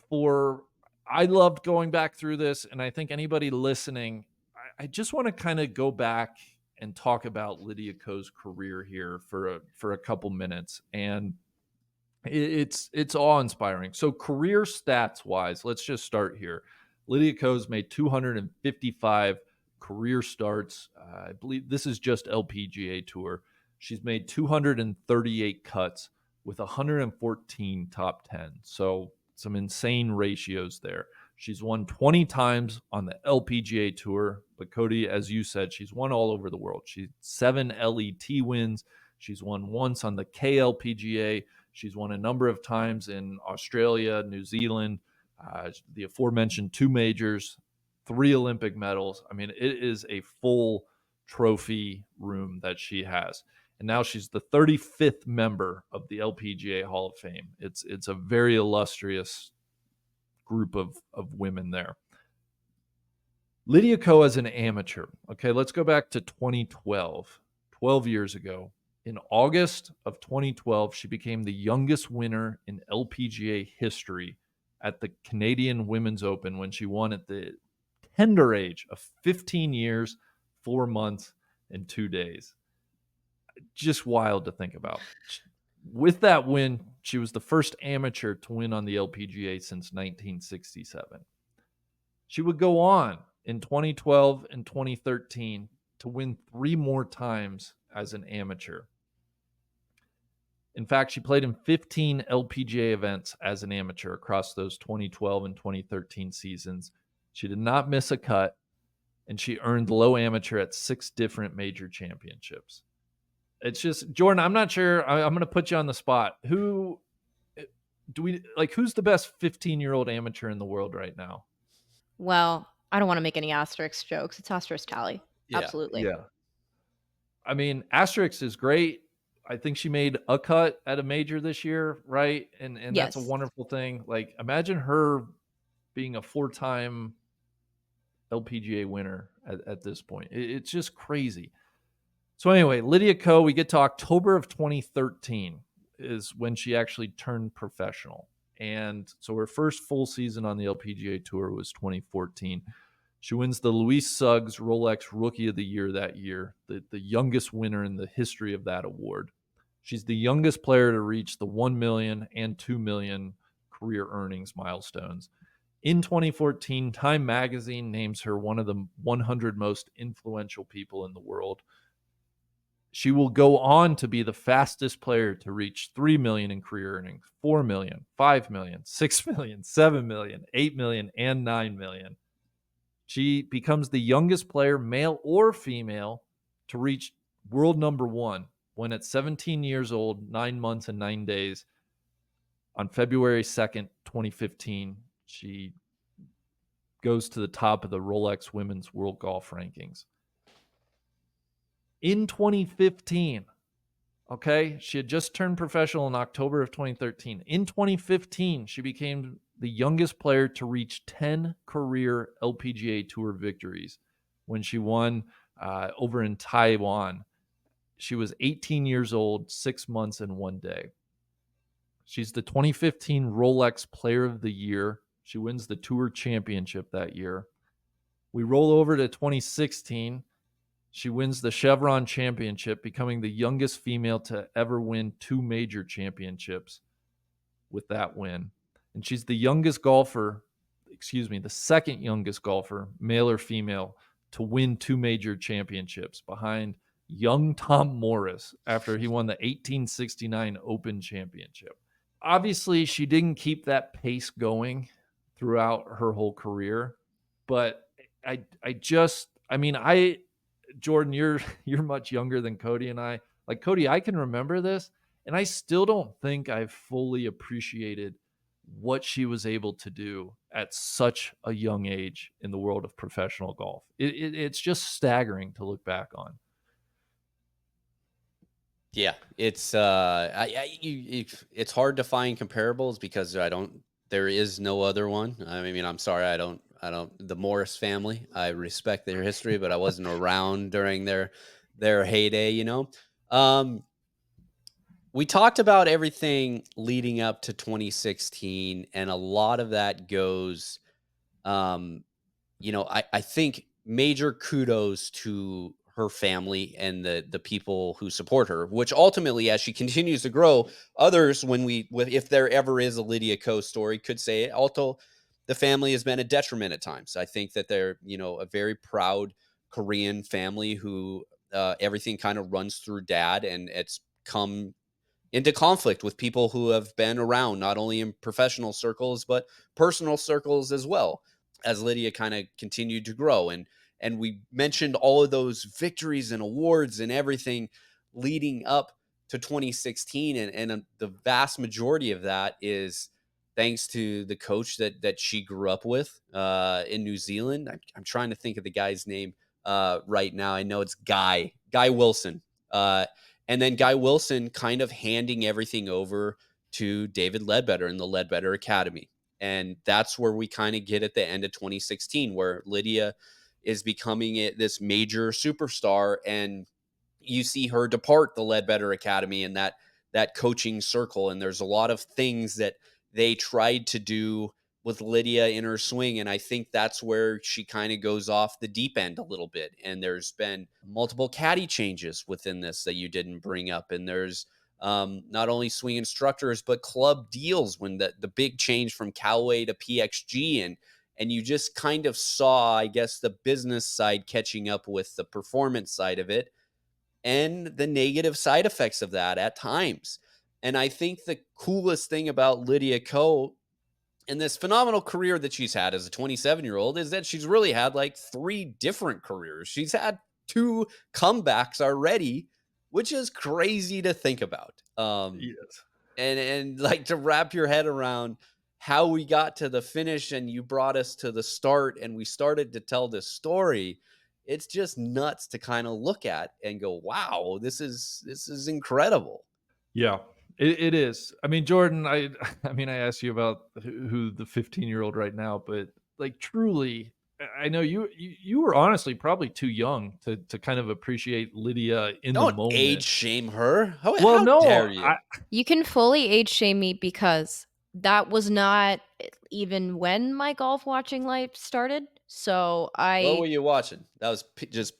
for. I loved going back through this, and I think anybody listening, I just want to kind of go back and talk about Lydia Ko's career here for a couple minutes, and it's awe inspiring. So career stats wise, let's just start here. Lydia Ko's made 255 career starts. I believe this is just LPGA Tour. She's made 238 cuts with 114 top 10. So some insane ratios there. She's won 20 times on the LPGA Tour, but Cody, as you said, she's won all over the world. She's 7 LET wins. She's won once on the KLPGA. She's won a number of times in Australia, New Zealand, the aforementioned 2 majors, 3 Olympic medals. I mean, it is a full trophy room that she has. And now she's the 35th member of the LPGA Hall of Fame. It's a very illustrious group of women there. Lydia Ko as an amateur. Okay, let's go back to 2012, 12 years ago. In August of 2012, she became the youngest winner in LPGA history at the Canadian Women's Open when she won at the tender age of 15 years, 4 months, and 2 days. just wild to think about. With that win, she was the first amateur to win on the LPGA since 1967. She would go on in 2012 and 2013 to win 3 more times as an amateur. In fact, she played in 15 LPGA events as an amateur across those 2012 and 2013 seasons. She did not miss a cut, and she earned low amateur at 6 different major championships. It's just, Jordan, I'm not sure. I'm going to put you on the spot. Who's the best 15-year-old amateur in the world right now? Well, I don't want to make any asterisk jokes. It's asterisk tally. Yeah. Absolutely. Yeah. I mean, Asterix is great. I think she made a cut at a major this year, right? And that's a Yes. wonderful thing. Like, imagine her being a 4-time LPGA winner at this point. It's just crazy. So anyway, Lydia Ko, we get to October of 2013 is when she actually turned professional. And so her first full season on the LPGA Tour was 2014. She wins the Luis Suggs Rolex Rookie of the Year that year, the youngest winner in the history of that award. She's the youngest player to reach the 1 million and 2 million career earnings milestones. In 2014, Time Magazine names her one of the 100 most influential people in the world. She will go on to be the fastest player to reach 3 million in career earnings, 4 million, 5 million, 6 million, 7 million, 8 million, and 9 million. She becomes the youngest player, male or female, to reach world number 1 when at 17 years old, 9 months and 9 days on February 2nd, 2015, she goes to the top of the Rolex Women's World Golf Rankings. In 2015, okay, she had just turned professional in October of 2013. In 2015, she became the youngest player to reach 10 career LPGA Tour victories when she won over in Taiwan. She was 18 years old, 6 months and 1 day. She's the 2015 Rolex Player of the Year. She wins the Tour Championship that year. We roll over to 2016. She wins the Chevron Championship, becoming the youngest female to ever win 2 major championships with that win. And she's the second youngest golfer, male or female, to win 2 major championships behind young Tom Morris after he won the 1869 Open Championship. Obviously, she didn't keep that pace going throughout her whole career, but Jordan, you're much younger than Cody and I. Like, Cody, I can remember this, and I still don't think I've fully appreciated what she was able to do at such a young age in the world of professional golf. It's just staggering to look back on. Yeah, it's it's hard to find comparables because there is no other one. I mean, I'm sorry, I don't the Morris family. I respect their history, but I wasn't around during their heyday, you know. We talked about everything leading up to 2016, and a lot of that goes um I think major kudos to her family and the people who support her, which ultimately, as she continues to grow, others, if there ever is a Lydia Ko story, could say also the family has been a detriment at times. I think that they're, a very proud Korean family who everything kind of runs through dad, and it's come into conflict with people who have been around, not only in professional circles, but personal circles as well, as Lydia kind of continued to grow. And we mentioned all of those victories and awards and everything leading up to 2016, and the vast majority of that is thanks to the coach that she grew up with in New Zealand. I'm trying to think of the guy's name right now. I know it's Guy Wilson. And then Guy Wilson kind of handing everything over to David Ledbetter in the Ledbetter Academy. And that's where we kind of get at the end of 2016, where Lydia is becoming this major superstar, and you see her depart the Ledbetter Academy and that coaching circle. And there's a lot of things that they tried to do with Lydia in her swing. And I think that's where she kind of goes off the deep end a little bit. And there's been multiple caddy changes within this that you didn't bring up. And there's not only swing instructors, but club deals when the big change from Callaway to PXG. And you just kind of saw, I guess, the business side catching up with the performance side of it and the negative side effects of that at times. And I think the coolest thing about Lydia Ko and this phenomenal career that she's had as a 27-year-old is that she's really had like 3 different careers. She's had 2 comebacks already, which is crazy to think about. Yes. And like to wrap your head around how we got to the finish and you brought us to the start and we started to tell this story. It's just nuts to kind of look at and go, wow, this is incredible. Yeah, it is. I mean, Jordan, I mean, I asked you about who the 15-year-old right now, but like truly, I know you were honestly probably too young to kind of appreciate Lydia in the Don't age moment. shame her. Well, How no, dare you? You can fully age shame me because that was not even when my golf watching life started. So What I, were you watching? That was just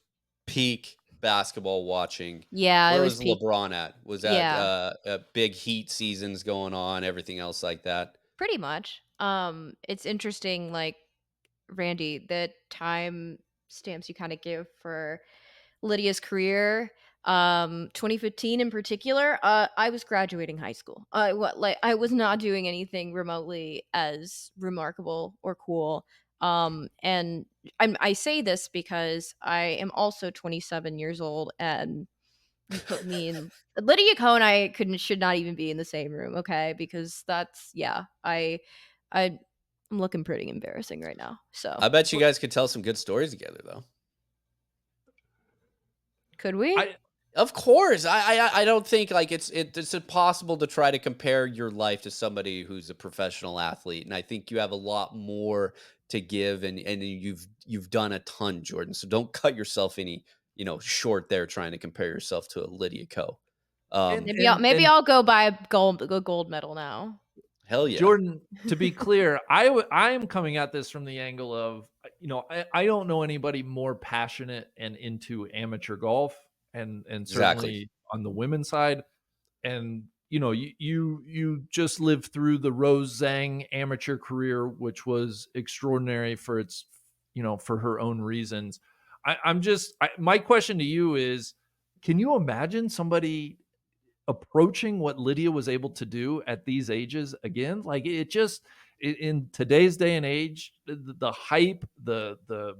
peak basketball watching. yeah, it Where was was peak. LeBron at? Was that Yeah, big Heat seasons going on, everything else like that? pretty much. It's interesting, like Randy, the time stamps you kind of give for Lydia's career. 2015 in particular, I was graduating high school. I was not doing anything remotely as remarkable or cool. And I say this because I am also 27 years old, and you put me in Lydia Ko and I couldn't should not even be in the same room, okay? Because that's yeah, I'm looking pretty embarrassing right now. So I bet you guys could tell some good stories together, though. could we? I Of course, I don't think like it's impossible to try to compare your life to somebody who's a professional athlete, and I think you have a lot more to give, and you've done a ton, Jordan. So don't cut yourself any short there trying to compare yourself to a Lydia Ko. and Um, Maybe and I'll go buy a gold medal now. hell yeah, Jordan, to be clear, I am coming at this from the angle of, I don't know anybody more passionate and into amateur golf and exactly. certainly on the women's side. And, you just lived through the Rose Zhang amateur career, which was extraordinary for its, for her own reasons. My question to you is, can you imagine somebody approaching what Lydia was able to do at these ages again? Like it just in today's day and age, the hype, the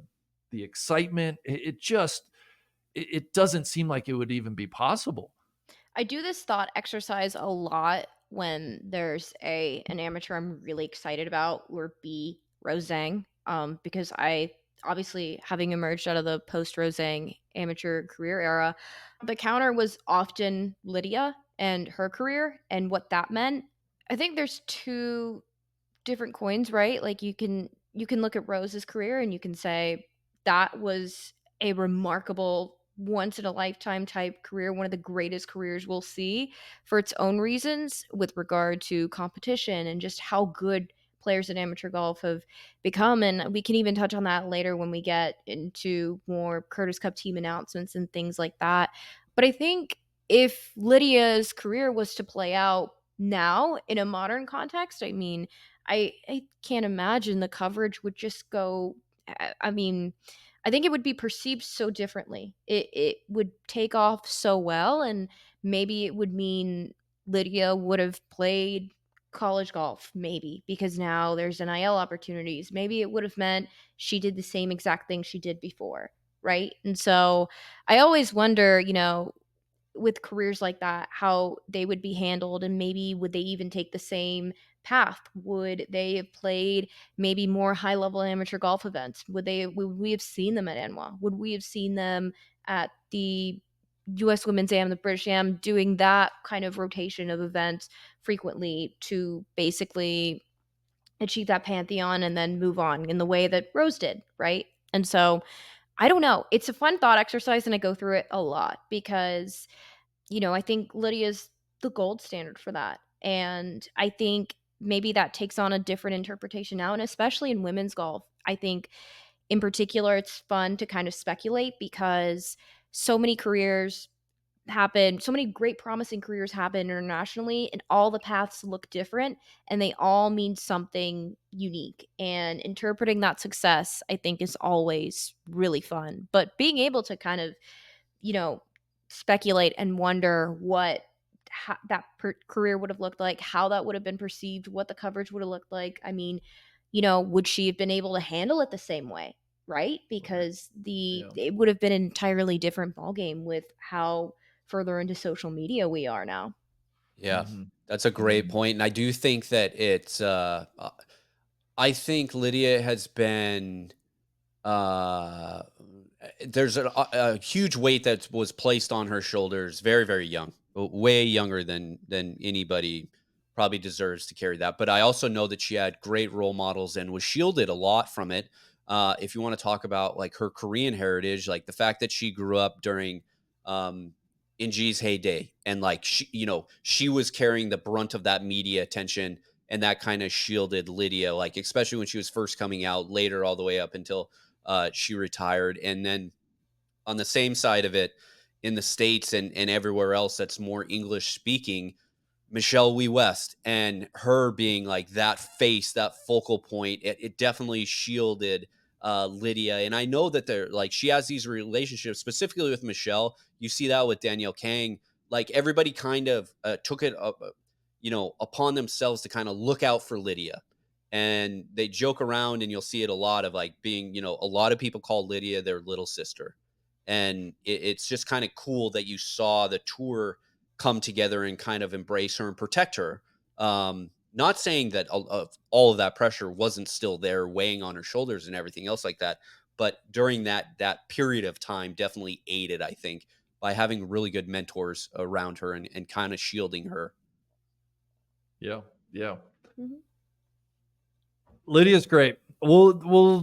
excitement, it doesn't seem like it would even be possible. I do this thought exercise a lot when there's an amateur I'm really excited about, or B Rosang, because I obviously having emerged out of the post Rosang amateur career era, the counter was often Lydia and her career and what that meant. I think there's two different coins, right? Like you can look at Rose's career and you can say that was a remarkable once in a lifetime type career, one of the greatest careers we'll see for its own reasons with regard to competition and just how good players in amateur golf have become. And we can even touch on that later when we get into more Curtis Cup team announcements and things like that. But I think if Lydia's career was to play out now in a modern context, I mean, I can't imagine the coverage would just go. I mean, I think it would be perceived so differently. It would take off so well, and maybe it would mean Lydia would have played college golf, maybe because now there's NIL opportunities. Maybe it would have meant she did the same exact thing she did before, right? And so I always wonder, with careers like that, how they would be handled, and maybe would they even take the same path? Would they have played maybe more high level amateur golf events? Would we have seen them at NWA? Would we have seen them at the US Women's Am, the British Am, doing that kind of rotation of events frequently to basically achieve that pantheon and then move on in the way that Rose did, right? And so I don't know. It's a fun thought exercise and I go through it a lot because I think Lydia's the gold standard for that. And I think maybe that takes on a different interpretation now, and especially in women's golf. I think in particular it's fun to kind of speculate because so many careers happen, so many great promising careers happen internationally, and all the paths look different and they all mean something unique. And interpreting that success, I think, is always really fun. But being able to kind of, you know, speculate and wonder what that career would have looked like, how that would have been perceived, what the coverage would have looked like. I mean, would she have been able to handle it the same way? Right? Because Yeah. it would have been an entirely different ballgame with how further into social media we are now. Yeah, Mhm. that's a great point, and I do think that I think Lydia has been uh, there's a huge weight that was placed on her shoulders very, very young, way younger than anybody probably deserves to carry that. But I also know that she had great role models and was shielded a lot from it. If you want to talk about like her Korean heritage, like the fact that she grew up during um, Inji's heyday, and like she was carrying the brunt of that media attention, and that kind of shielded Lydia, like especially when she was first coming out, later all the way up until she retired. And then on the same side of it, in the States and everywhere else that's more English speaking, Michelle Wee West and her being like that face, that focal point, it definitely shielded Lydia. And I know that they're like, she has these relationships specifically with Michelle. You see that with Danielle Kang. Like everybody kind of took it up, upon themselves to kind of look out for Lydia. And they joke around, and you'll see it a lot of like being, a lot of people call Lydia their little sister. And it's just kind of cool that you saw the tour come together and kind of embrace her and protect her. Not saying that all of that pressure wasn't still there weighing on her shoulders and everything else like that, but during that period of time definitely aided, I think, by having really good mentors around her and kind of shielding her. Yeah. Yeah. Mhm. Lydia's great. We'll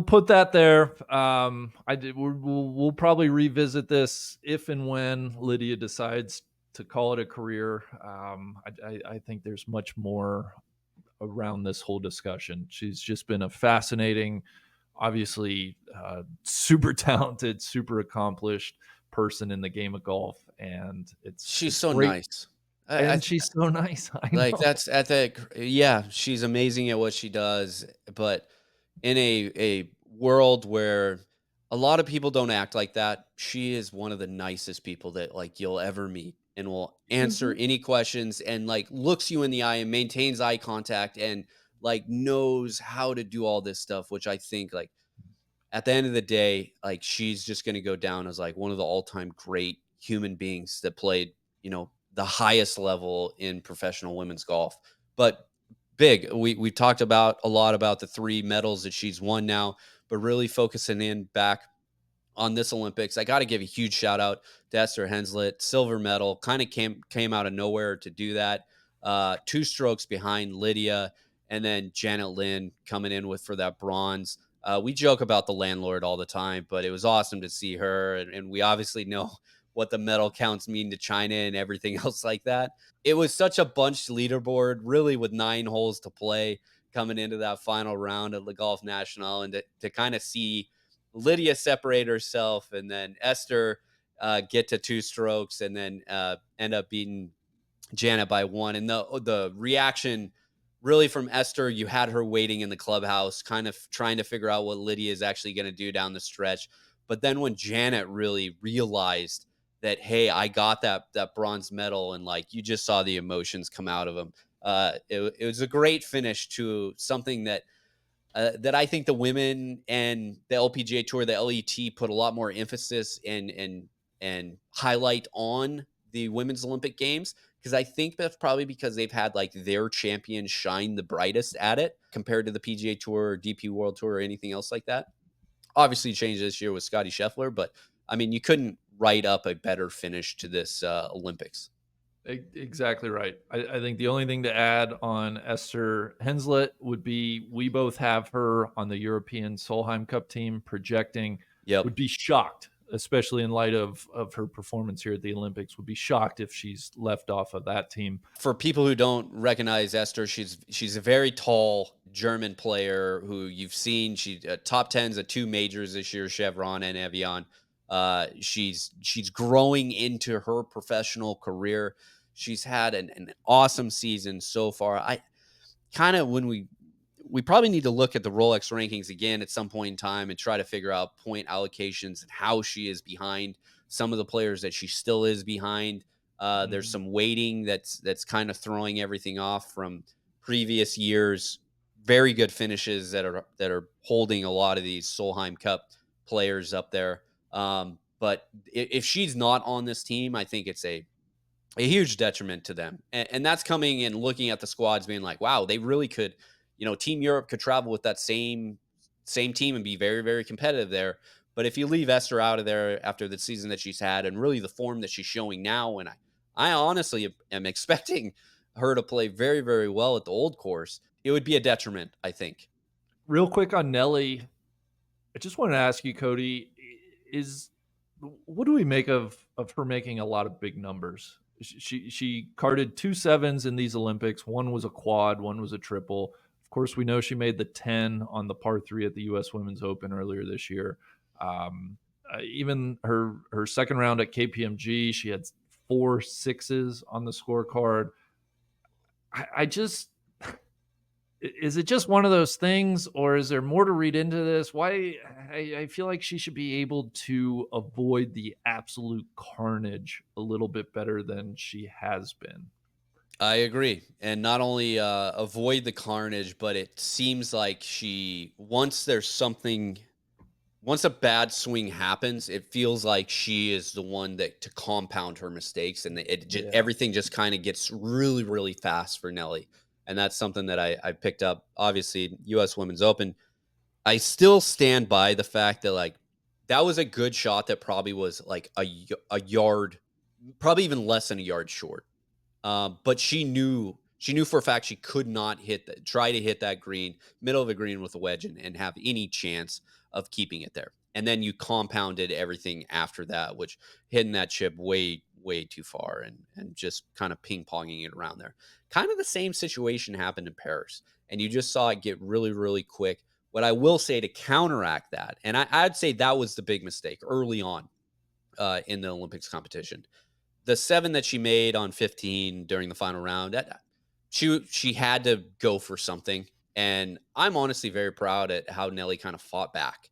put that there. I did. We'll probably revisit this if and when Lydia decides to call it a career. I think there's much more around this whole discussion. She's just been a fascinating, obviously, super talented, super accomplished person in the game of golf, and She's it's so great. nice. And she's so nice. I Like know. that's at the yeah, she's amazing at what she does, but in a world where a lot of people don't act like that, she is one of the nicest people that like you'll ever meet, and will answer Mhm. any questions and like looks you in the eye and maintains eye contact and like knows how to do all this stuff, which I think like at the end of the day, like she's just going to go down as like one of the all-time great human beings that played, the highest level in professional women's golf. But big, we've talked about a lot about the 3 medals that she's won now, but really focusing in back on this Olympics. I got to give a huge shout out to Esther Henslett, silver medal, kind of came out of nowhere to do that. 2 strokes behind Lydia, and then Janet Lynn coming in with for that bronze. We joke about the landlord all the time, but it was awesome to see her, and we obviously know what the medal counts mean to China and everything else like that. It was such a bunched leaderboard, really, with 9 holes to play coming into that final round at Le Golf National, and to kind of see Lydia separate herself, and then Esther get to 2 strokes, and then end up beating Janet by 1. And the reaction really from Esther, you had her waiting in the clubhouse, kind of trying to figure out what Lydia is actually going to do down the stretch. But then when Janet really realized that, hey, I got that bronze medal, and like you just saw the emotions come out of him. It was a great finish to something that I think the women and the LPGA Tour, the LET, put a lot more emphasis and highlight on the Women's Olympic Games, because I think that's probably because they've had like their champion shine the brightest at it compared to the PGA Tour or DP World Tour or anything else like that. Obviously, changed this year with Scotty Scheffler, but I mean, you couldn't write up a better finish to this Olympics. Exactly right. I think the only thing to add on Esther Henslett would be we both have her on the European Solheim Cup team projecting. Yep. Would be shocked especially in light of her performance here at the Olympics. Would be shocked if she's left off of that team. For people who don't recognize Esther, she's a very tall German player who you've seen. She top tens at 2 majors this year, Chevron and Evian. She's growing into her professional career. She's had an awesome season so far. I kind of when we probably need to look at the Rolex rankings again at some point in time and try to figure out point allocations and how she is behind some of the players that she still is behind. There's some weighting that's kind of throwing everything off from previous years. Very good finishes that are holding a lot of these Solheim Cup players up there. But if she's not on this team, I think it's a huge detriment to them. And that's coming and looking at the squads being like, wow, they really could, Team Europe could travel with that same team and be very, very competitive there. But if you leave Esther out of there after the season that she's had and really the form that she's showing now, and I honestly am expecting her to play very, very well at the old course, it would be a detriment, I think. Real quick on Nelly, I just wanted to ask you, Cody, is what do we make of her making a lot of big numbers? She carded 2 7s in these Olympics. One was a quad, one was a triple. Of course, we know she made the 10 on the par 3 at the U.S. Women's Open earlier this year. Even her second round at KPMG, she had 4 6s on the scorecard. I just is it just one of those things, or is there more to read into this? Why I feel like she should be able to avoid the absolute carnage a little bit better than she has been. I agree. And not only avoid the carnage, but it seems like once a bad swing happens, it feels like she is the one that to compound her mistakes, and Yeah. everything just kind of gets really, really fast for Nelly. And that's something that I picked up. Obviously, U.S. Women's Open. I still stand by the fact that that was a good shot that probably was like a yard, probably even less than a yard short. But she knew for a fact she could not try to hit that green, middle of the green with a wedge and have any chance of keeping it there. And then you compounded everything after that, which hitting that chip way, way too far and just kind of ping ponging it around there. Kind of the same situation happened in Paris. And you just saw it get really, really quick. What I will say to counteract that, and I'd say that was the big mistake early on in the Olympics competition, the 7 that she made on 15 during the final round, she had to go for something. And I'm honestly very proud at how Nelly kind of fought back.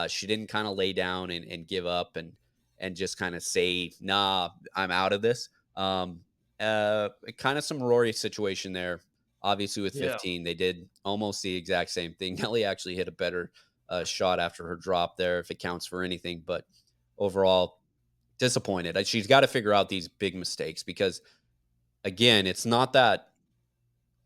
She didn't kind of lay down and give up and just kind of say, nah, I'm out of this. Kind of some Rory situation there. Obviously, with Yeah. 15, they did almost the exact same thing. Nelly actually hit a better shot after her drop there, if it counts for anything. But overall, disappointed. She's got to figure out these big mistakes because, again, it's not that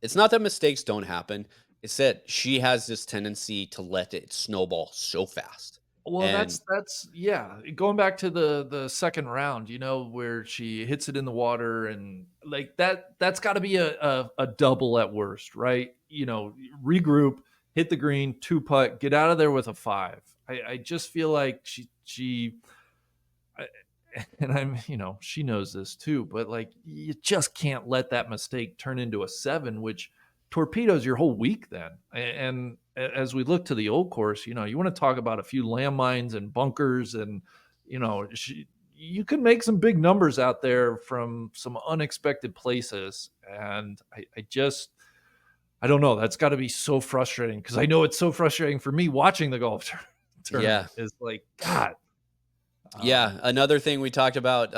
mistakes don't happen. It's that she has this tendency to let it snowball so fast. Well, And that's yeah. Going back to the second round, where she hits it in the water, and like that's got to be a double at worst, right? Regroup, hit the green, 2 putt, get out of there with a 5. I just feel like she I- and she knows this too, but like you just can't let that mistake turn into a 7, which torpedoes your whole week then. And as we look to the old course, you want to talk about a few landmines and bunkers, and you can make some big numbers out there from some unexpected places. And I don't know. That's got to be so frustrating, because I know it's so frustrating for me watching the golf yeah, tournament. Is like, God. yeah. Another thing we talked about,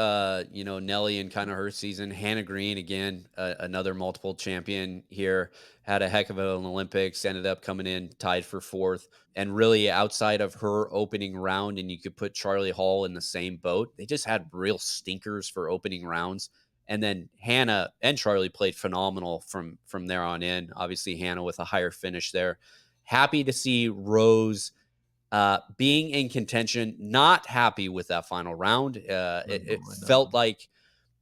Nelly and kind of her season. Hannah Green, again, another multiple champion here, had a heck of an Olympics, ended up coming in tied for 4th. And really, outside of her opening round, and you could put Charlie Hall in the same boat, they just had real stinkers for opening rounds. And then Hannah and Charlie played phenomenal from there on in. Obviously, Hannah with a higher finish there. Happy to see Rose being in contention. Not happy with that final round. It I felt know. like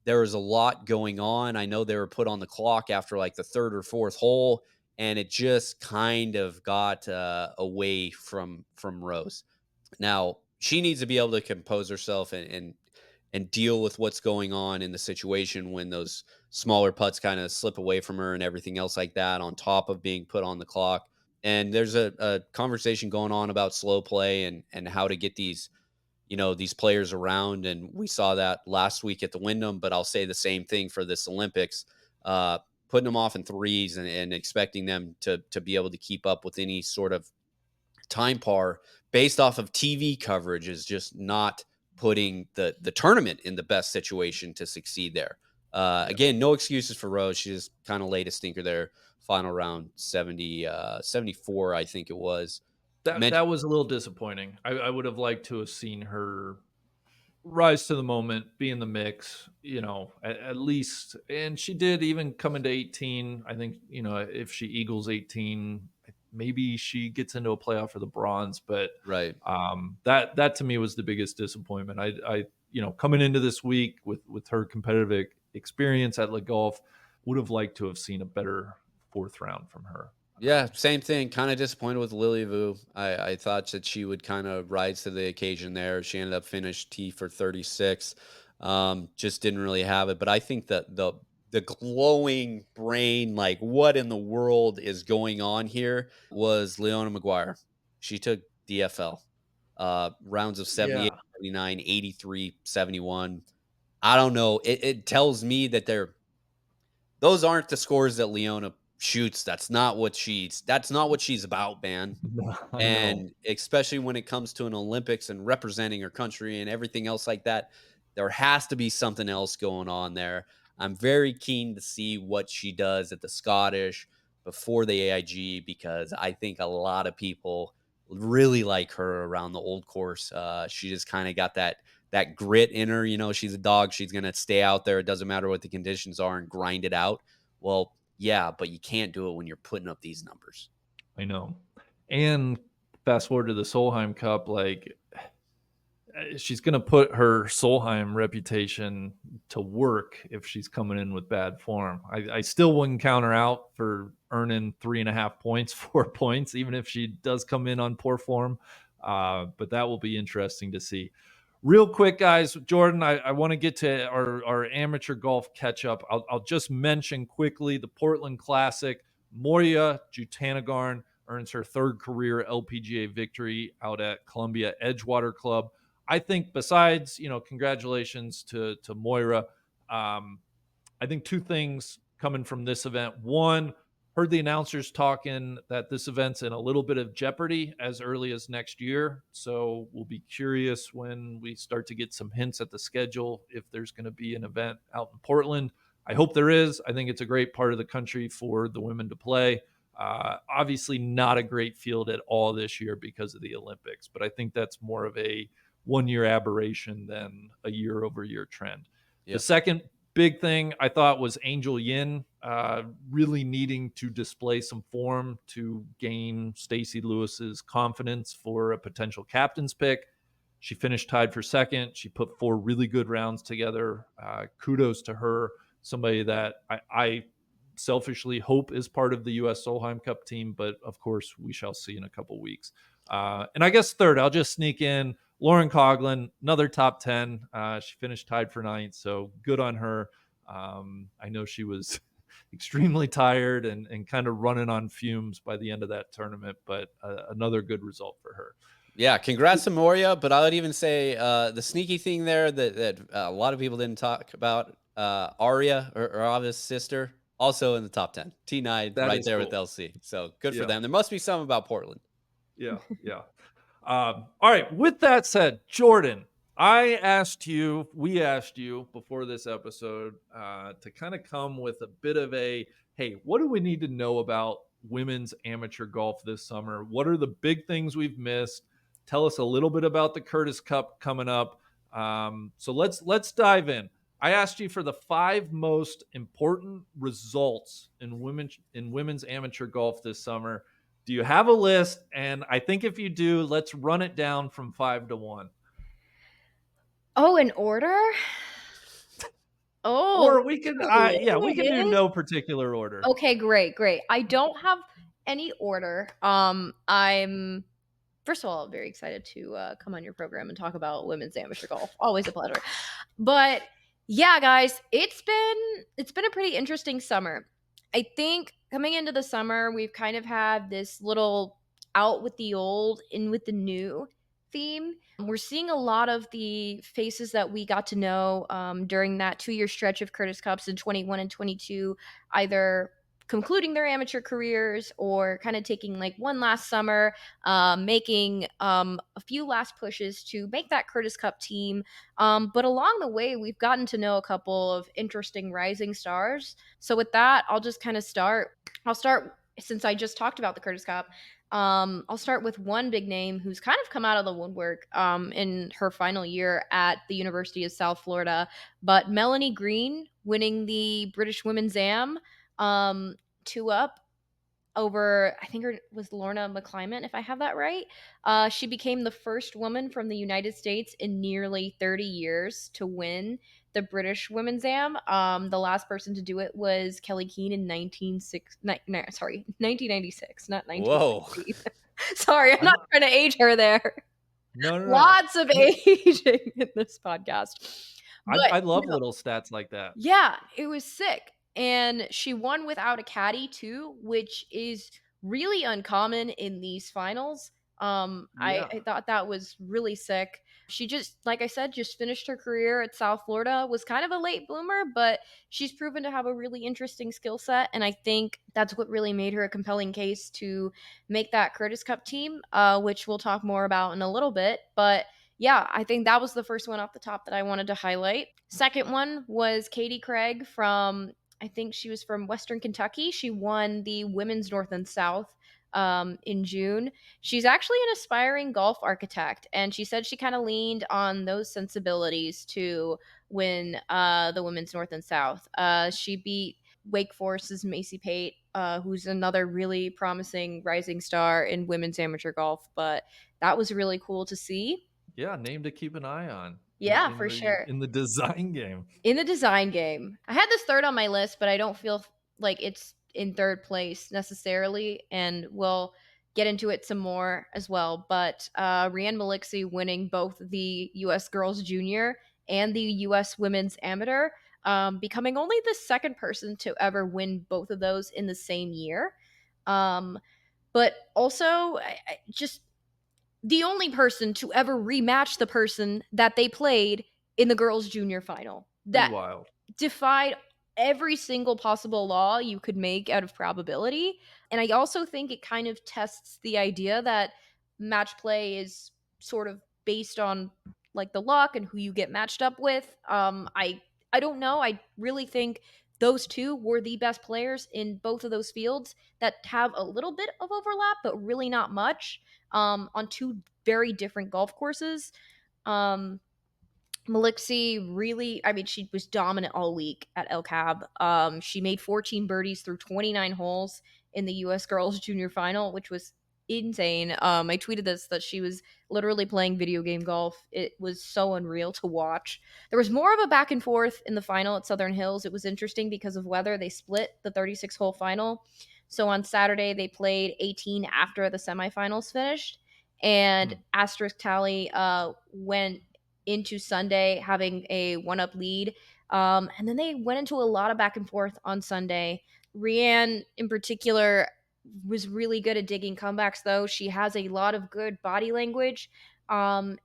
there was a lot going on. I know they were put on the clock after like the 3rd or 4th hole, and it just kind of got away from Rose. Now, she needs to be able to compose herself and deal with what's going on in the situation when those smaller putts kind of slip away from her and everything else like that, on top of being put on the clock. And there's a conversation going on about slow play and how to get these, these players around. And we saw that last week at the Wyndham, but I'll say the same thing for this Olympics. Uh, Putting them off in threes and expecting them to be able to keep up with any sort of time par based off of TV coverage is just not putting the tournament in the best situation to succeed there. Yeah. Again, no excuses for Rose. She just kind of laid a stinker there. Final round 74, I think it was. That was a little disappointing. I would have liked to have seen her rise to the moment, be in the mix, at least. And she did, even coming to 18. I think, if she eagles 18, maybe she gets into a playoff for the bronze. But Right. that to me was the biggest disappointment. I coming into this week with her competitive experience at Le Golf, would have liked to have seen a better fourth round from her. Yeah, same thing. Kind of disappointed with Lily Vu. I thought that she would kind of rise to the occasion there. She ended up finished T for 36. Just didn't really have it. But I think that the glowing brain, like what in the world is going on here, was Leona Maguire. She took DFL. Rounds of 78, Yeah. 79, 83, 71. I don't know. It tells me that those aren't the scores that Leona shoots. That's not what she's about, man. I know. And especially when it comes to an Olympics and representing her country and everything else like that, there has to be something else going on there. I'm very keen to see what she does at the Scottish before the AIG, because I think a lot of people really like her around the old course. She just kind of got that grit in her. She's a dog. She's gonna stay out there. It doesn't matter what the conditions are and grind it out. Well, yeah, but you can't do it when you're putting up these numbers. I know. And fast forward to the Solheim Cup, like she's going to put her Solheim reputation to work if she's coming in with bad form. I still wouldn't count her out for earning 3.5 points, 4 points, even if she does come in on poor form. But that will be interesting to see. Real quick, guys, Jordan, I want to get to our amateur golf catch up. I'll just mention quickly the Portland Classic. Moria Jutanagarn earns her third career LPGA victory out at Columbia Edgewater Club. I think besides, congratulations to Moira. I think two things coming from this event. One, heard the announcers talking that this event's in a little bit of jeopardy as early as next year. So we'll be curious when we start to get some hints at the schedule if there's going to be an event out in Portland. I hope there is. I think it's a great part of the country for the women to play. Obviously, not a great field at all this year because of the Olympics, but I think that's more of a 1 year aberration than a year-over-year trend. The Yep. second big thing I thought was Angel Yin really needing to display some form to gain Stacey Lewis's confidence for a potential captain's pick. She finished tied for second. She put 4 really good rounds together. Kudos to her, somebody that I selfishly hope is part of the U.S. Solheim Cup team, but of course we shall see in a couple weeks. And I guess third, I'll just sneak in Lauren Coughlin, another top 10. She finished tied for ninth, so good on her. I know she was extremely tired and kind of running on fumes by the end of that tournament, but another good result for her. Yeah, congrats to Moria, but I would even say the sneaky thing there that a lot of people didn't talk about, Aria, or Arava's sister, also in the top 10. T9 That right is there with cool. LC. So good for Yeah, them. There must be some about Portland. yeah, yeah. All right. With that said, Jordan, we asked you before this episode to kind of come with a bit of a, hey, what do we need to know about women's amateur golf this summer? What are the big things we've missed? Tell us a little bit about the Curtis Cup coming up. So let's dive in. I asked you for the 5 most important results in women's amateur golf this summer. Do you have a list? And I think if you do, let's run it down from 5 to 1. Oh, in order? Oh, Or we can, we can do list? no particular order. Okay, great, great. I don't have any order. I'm First of all, I'm very excited to come on your program and talk about women's amateur golf. Always a pleasure. But yeah, guys, it's been a pretty interesting summer. I think coming into the summer, we've kind of had this little out with the old, in with the new theme. We're seeing a lot of the faces that we got to know during that 2 year stretch of Curtis Cups in 21 and 22, either concluding their amateur careers or kind of taking like one last summer, making a few last pushes to make that Curtis Cup team. But along the way, we've gotten to know a couple of interesting rising stars. So with that, I'll just kind of start. I'll start since I just talked about the Curtis Cup. I'll start with one big name who's kind of come out of the woodwork in her final year at the University of South Florida, but Melanie Green winning the British Women's Am, two up over, I think her was Lorna McClimate, if I have that right. She became the first woman from the United States in nearly 30 years to win the British Women's Am. The last person to do it was Kelly Keane in 1996, not Whoa. 1960. Sorry, I'm I'm not trying to age her there. no, no, no. Lots of aging in this podcast. I But love no, little stats like that. yeah, it was sick. And she won without a caddy too, which is really uncommon in these finals. Yeah. I thought that was really sick. She just, like I said, just finished her career at South Florida, was kind of a late bloomer, but she's proven to have a really interesting skill set. And I think that's what really made her a compelling case to make that Curtis Cup team, which we'll talk more about in a little bit. But yeah, I think that was the first one off the top that I wanted to highlight. Second one was Katie Craig from, I think she was from Western Kentucky. She won the women's North and South in June. She's actually an aspiring golf architect, and she said she kind of leaned on those sensibilities to win the women's North and South. She beat Wake Forest's Macy Pate, who's another really promising rising star in women's amateur golf. But that was really cool to see. Yeah, name to keep an eye on Yeah, for sure. in the design game. In the design game. I had this third on my list, but I don't feel like it's in third place necessarily, and we'll get into it some more as well. But Rianne Malixi winning both the U.S. Girls Junior and the U.S. Women's Amateur, becoming only the second person to ever win both of those in the same year. Um, but also, just the only person to ever rematch the person that they played in the girls' junior final. Pretty That wild. defied every single possible law you could make out of probability. And I also think it kind of tests the idea that match play is sort of based on like the luck and who you get matched up with. I don't know. I really think those two were the best players in both of those fields that have a little bit of overlap, but really not much, on two very different golf courses. Um, Malixi really, I mean, she was dominant all week at El Cab. She made 14 birdies through 29 holes in the U.S. Girls Junior Final, which was insane. I tweeted this that she was literally playing video game golf. It was so unreal to watch. There was more of a back and forth in the final at Southern Hills. It was interesting because of weather. They split the 36 hole final. So on Saturday, they played 18 after the semifinals finished. And Hmm. asterisk tally went into Sunday having a one up lead. And then they went into a lot of back and forth on Sunday. Rianne, in particular, was really good at digging comebacks, though. She has a lot of good body language, and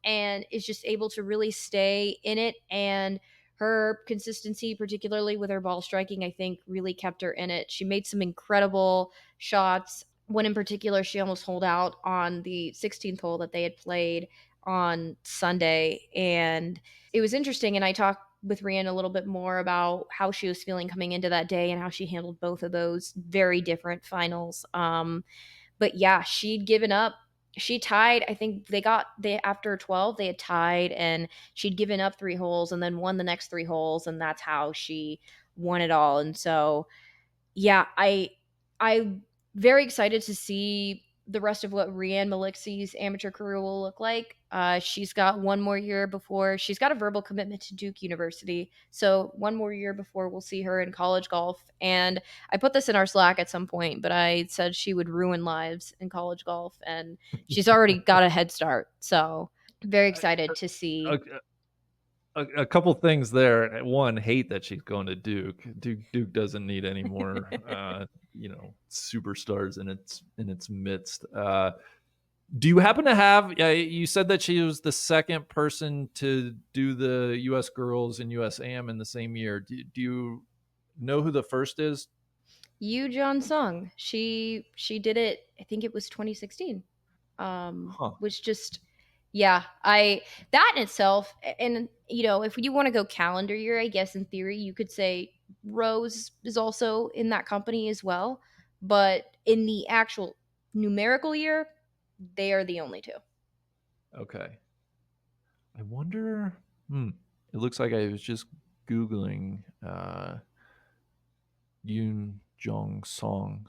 is just able to really stay in it. And her consistency, particularly with her ball striking, I think really kept her in it. She made some incredible shots. One in particular, she almost holed out on the 16th hole that they had played on Sunday. And it was interesting. And I talked with Rianne a little bit more about how she was feeling coming into that day and how she handled both of those very different finals. But yeah, she'd given up. She tied. I think they after 12 they had tied, and she'd given up 3 holes and then won the next 3 holes, and that's how she won it all. And so yeah, I'm very excited to see the rest of what Rianne Malixi's amateur career will look like. She's got one more year before she's got a verbal commitment to Duke University. So one more year before we'll see her in college golf. And I put this in our Slack at some point, but I said she would ruin lives in college golf, and she's already got a head start. So very excited to see. A couple things there. One, hate that she's going to Duke. Duke doesn't need any more, superstars in its midst. Do you happen to have? You said that she was the second person to do the U.S. Girls and U.S. Am in the same year. Do you know who the first is? Yu John Sung. She did it. I think it was 2016. Was just, yeah, that in itself. And if you want to go calendar year, I guess in theory you could say Rose is also in that company as well, but in the actual numerical year, they are the only two. Okay. I wonder. It looks like I was just Googling Yoon Jong Song.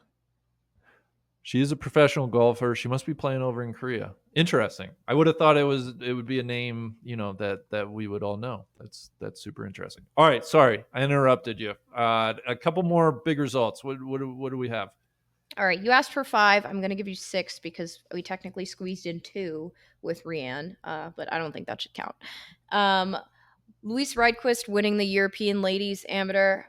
She is a professional golfer. She must be playing over in Korea. Interesting. I would have thought it would be a name, that we would all know. That's super interesting. All right, sorry, I interrupted you. A couple more big results. What do we have? All right, you asked for 5. I'm going to give you 6 because we technically squeezed in 2 with Rianne, but I don't think that should count. Louise Rydquist winning the European Ladies Amateur.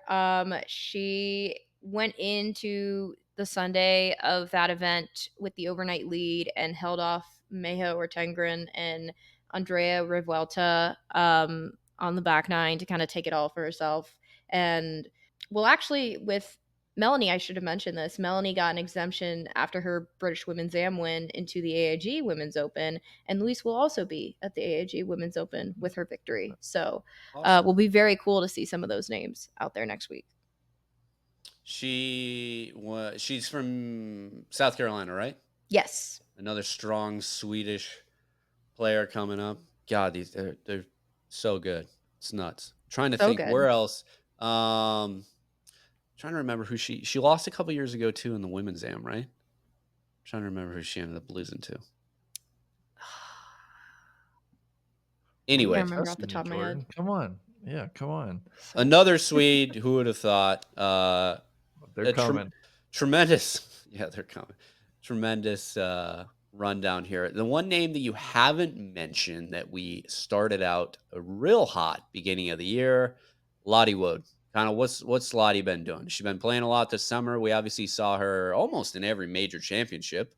She went into the Sunday of that event with the overnight lead and held off Meja Ortengren and Andrea Revuelta on the back 9 to kind of take it all for herself. And well, actually, with Melanie, I should have mentioned this. Melanie got an exemption after her British Women's Am win into the AIG Women's Open, and Louise will also be at the AIG Women's Open with her victory. So, Awesome. will be very cool to see some of those names out there next week. She's from South Carolina, right? Yes. Another strong Swedish player coming up. God, they're so good. It's nuts. Trying to think good. where else. Trying to remember who she lost a couple years ago too in the women's am, right? Trying to remember who she ended up losing to. Anyway, I remember off the top of my head. Come on. Yeah, come on. Another Swede. Who would have thought? They're coming. Tremendous. Yeah, they're coming. Tremendous rundown here. The one name that you haven't mentioned that we started out a real hot beginning of the year, Lottie Wood. Kind of what's Lottie been doing? She's been playing a lot this summer. We obviously saw her almost in every major championship.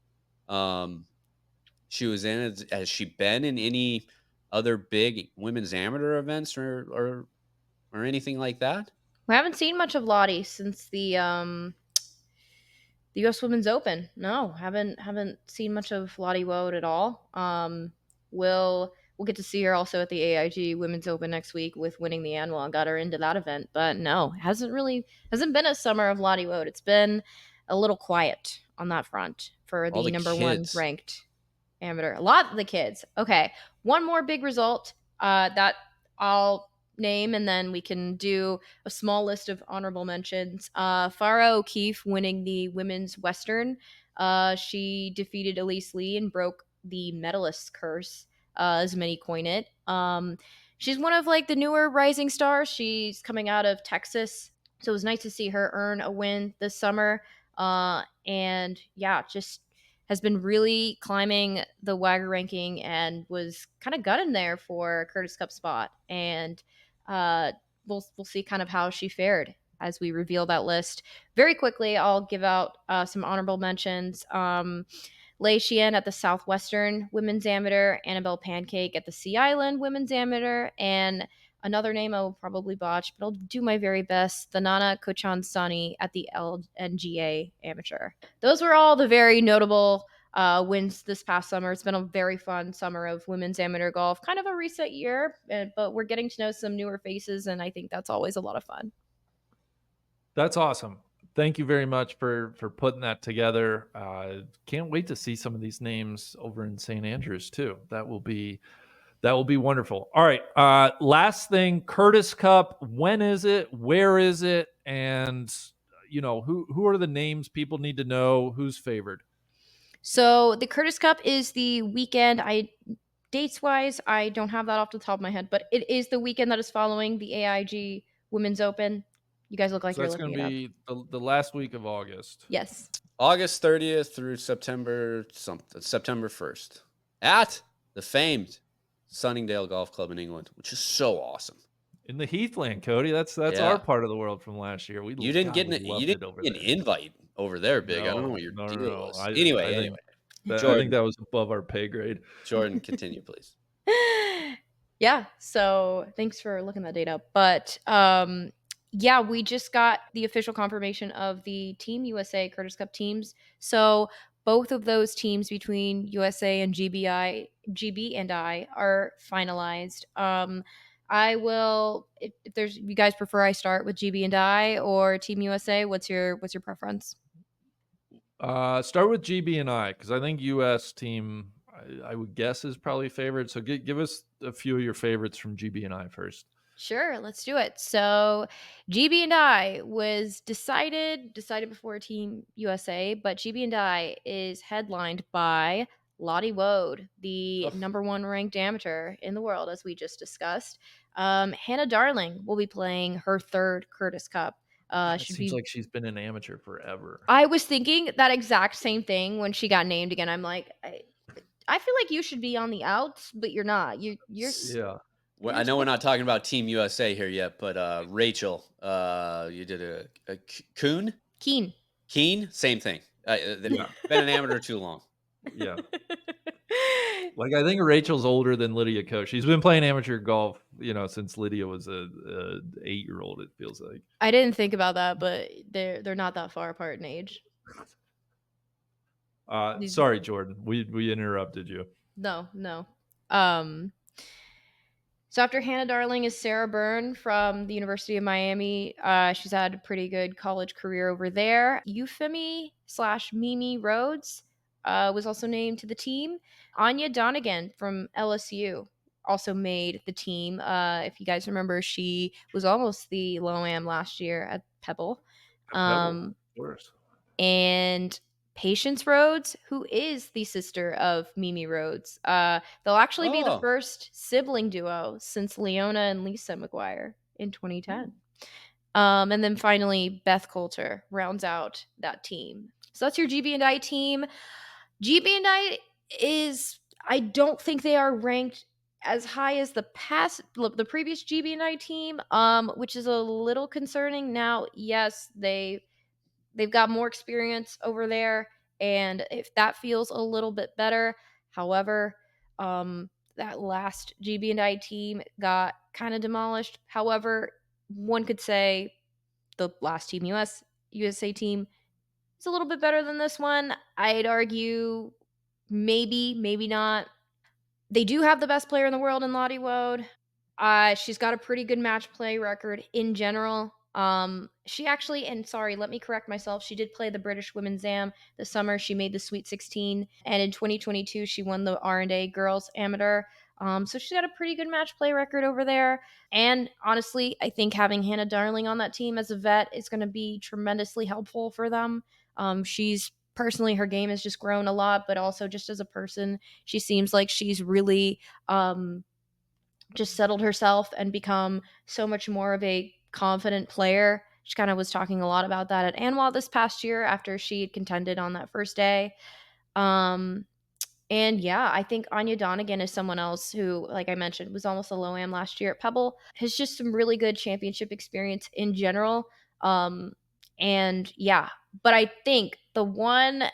She was in it. Has she been in any other big women's amateur events or anything like that? We haven't seen much of Lottie since the U.S. Women's Open. No, haven't seen much of Lottie Woad at all. We'll get to see her also at the AIG Women's Open next week with winning the annual and got her into that event. But no, hasn't been a summer of Lottie Woad. It's been a little quiet on that front for the number kids. 1 ranked amateur. A lot of the kids. Okay, one more big result that I'll name, and then we can do a small list of honorable mentions. Farah O'Keefe winning the women's Western. She defeated Elise Lee and broke the medalist curse, as many coin it. She's one of the newer rising stars. She's coming out of Texas, so it was nice to see her earn a win this summer. And yeah, just has been really climbing the WAGR ranking and was kind of gunning there for a Curtis Cup spot. And we'll see kind of how she fared as we reveal that list. Very quickly, I'll give out some honorable mentions. Lei Xian at the Southwestern Women's Amateur, Annabelle Pancake at the Sea Island Women's Amateur, and another name I will probably botch, but I'll do my very best, the Nana Kochan Sani at the LNGA Amateur. Those were all the very notable wins this past summer. It's been a very fun summer of women's amateur golf, kind of a reset year, but we're getting to know some newer faces, and I think that's always a lot of fun. That's awesome. Thank you very much for putting that together. Can't wait to see some of these names over in St. Andrews too. That will be wonderful. All right. Last thing, Curtis Cup. When is it? Where is it? And who are the names people need to know? Who's favored? So the Curtis Cup is the weekend. Dates wise, I don't have that off the top of my head, but it is the weekend that is following the AIG Women's Open. You guys look like So you're that's going looking to it up. be the last week of August. Yes. August 30th through September 1st at the famed Sunningdale Golf Club in England, which is so awesome. In the Heathland, Cody. That's our part of the world from last year. You didn't get it over an there. invite over there, Big. I don't know what your deal was. Anyway. I think that was above our pay grade. Jordan, continue, please. Yeah. So thanks for looking that date up. But yeah, we just got the official confirmation of the Team USA Curtis Cup teams. So both of those teams between USA and GB and I are finalized. I will if there's you guys prefer I start with GB and I or Team USA, what's your preference? Start with GB and I, because I think US team I would guess is probably favored. So give us a few of your favorites from GB and I first. Sure, let's do it. So, GB and I was decided before Team USA, but GB and I is headlined by Lottie Wode, the number one ranked amateur in the world, as we just discussed. Hannah Darling will be playing her third Curtis Cup. It seems like she's been an amateur forever. I was thinking that exact same thing when she got named again. I'm like, I feel like you should be on the outs, but you're not. You're yeah. Well, I know we're not talking about Team USA here yet, but Rachel, you did a Keen, same thing. They've been an amateur too long. Yeah. Like, I think Rachel's older than Lydia Ko. She's been playing amateur golf, since Lydia was a 8-year-old. It feels like. I didn't think about that, but they're not that far apart in age. Sorry, Jordan. We interrupted you. No. So after Hannah Darling is Sarah Byrne from the University of Miami. She's had a pretty good college career over there. Euphemy/Mimi Rhodes was also named to the team. Anya Donegan from LSU also made the team. If you guys remember, she was almost the Low-Am last year at Pebble. Of course. And Patience Rhodes, who is the sister of Mimi Rhodes. They'll actually be the first sibling duo since Leona and Lisa McGuire in 2010. And then finally, Beth Coulter rounds out that team. So that's your GB and I team. GB and I I don't think they are ranked as high as the previous GB and I team, which is a little concerning. Now, yes, they've got more experience over there, and if that feels a little bit better. However, that last GB and I team got kind of demolished. However, one could say the last Team USA team is a little bit better than this one. I'd argue maybe not. They do have the best player in the world in Lottie Wode. She's got a pretty good match play record in general. She actually, and sorry, let me correct myself. She did play the British Women's Am this summer. She made the Sweet 16, and in 2022, she won the R&A Girls Amateur. So she's got a pretty good match play record over there. And honestly, I think having Hannah Darling on that team as a vet is going to be tremendously helpful for them. She's personally, her game has just grown a lot, but also just as a person, she seems like she's really just settled herself and become so much more of a confident player. She kind of was talking a lot about that at Anwal this past year after she had contended on that first day. And yeah, I think Anya Donegan is someone else who, like I mentioned, was almost a Low-Am last year at Pebble. Has just some really good championship experience in general. And yeah, but I think the one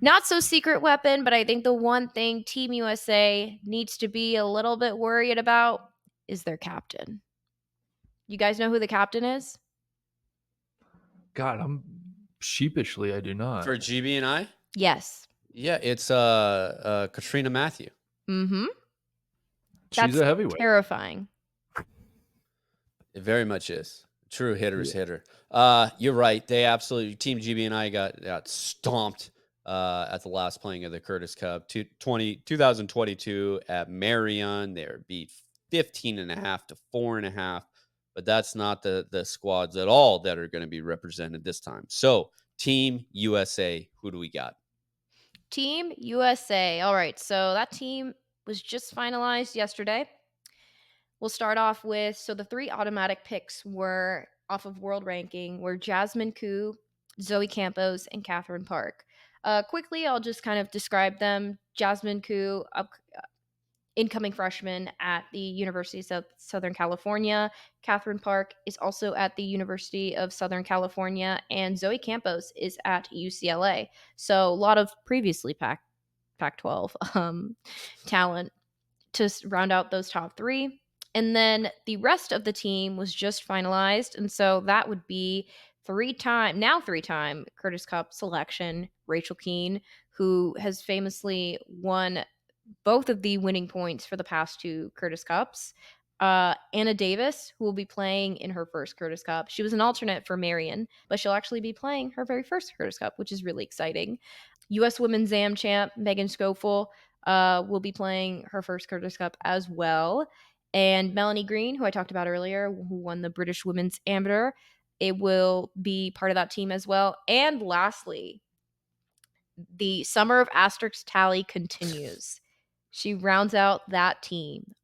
not so secret weapon, but I think the one thing Team USA needs to be a little bit worried about is their captain. You guys know who the captain is? God, I do not. For GB and I? Yes. Yeah, it's Katrina Matthew. Mm-hmm. She's a heavyweight. Terrifying. It very much is. True hitter's hitter. You're right. They absolutely Team GB and I got stomped at the last playing of the Curtis Cup 2022 at Marion. They were beat 15.5 to 4.5, but that's not the squads at all that are going to be represented this time. So Team USA, who do we got? Team USA. All right, so that team was just finalized yesterday. We'll start off with the three automatic picks were off of world ranking were Jasmine Koo, Zoe Campos, and Catherine Park. Quickly, I'll just kind of describe them. Jasmine Koo, incoming freshman at the University of Southern California. Catherine Park is also at the University of Southern California, and Zoe Campos is at UCLA. So a lot of previously Pac-12 talent to round out those top three. And then the rest of the team was just finalized. And so that would be three-time Curtis Cup selection, Rachel Keene, who has famously won both of the winning points for the past two Curtis Cups. Anna Davis, who will be playing in her first Curtis Cup. She was an alternate for Marion, but she'll actually be playing her very first Curtis Cup, which is really exciting. U.S. Women's Am champ Megan Schofield will be playing her first Curtis Cup as well. And Melanie Green, who I talked about earlier, who won the British Women's Amateur, it will be part of that team as well. And lastly, the summer of asterisk tally continues. She rounds out that team.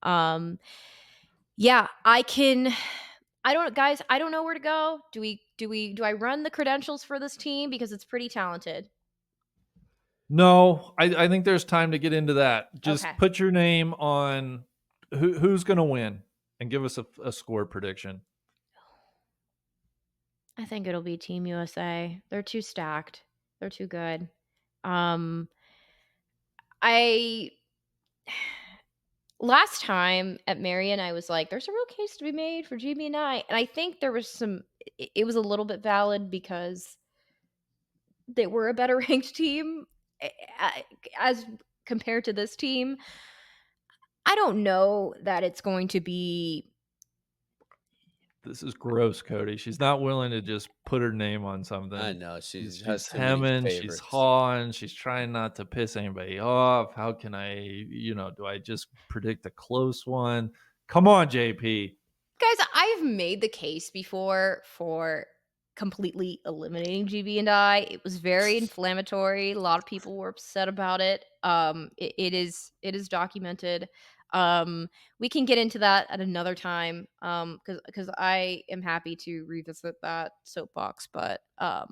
Yeah, I don't know where to go. Do I run the credentials for this team because it's pretty talented? No, I think there's time to get into that. Just Okay. put your name on who's going to win and give us a score prediction. I think it'll be Team USA. They're too stacked. They're too good. Um I Last time at Marion, I was like, there's a real case to be made for GB and I. And I think there was it was a little bit valid because they were a better ranked team as compared to this team. I don't know that it's going to be. This is gross, Cody. She's not willing to just put her name on I something. know she has She's too many hemming, she's favorites. hawing, she's trying not to piss anybody off. How can do I just predict a close one? Come on, JP. Guys, I've made the case before for completely eliminating GB and I. It was very inflammatory. A lot of people were upset about it. It is documented. Um, we can get into that at another time. Because I am happy to revisit that soapbox, but I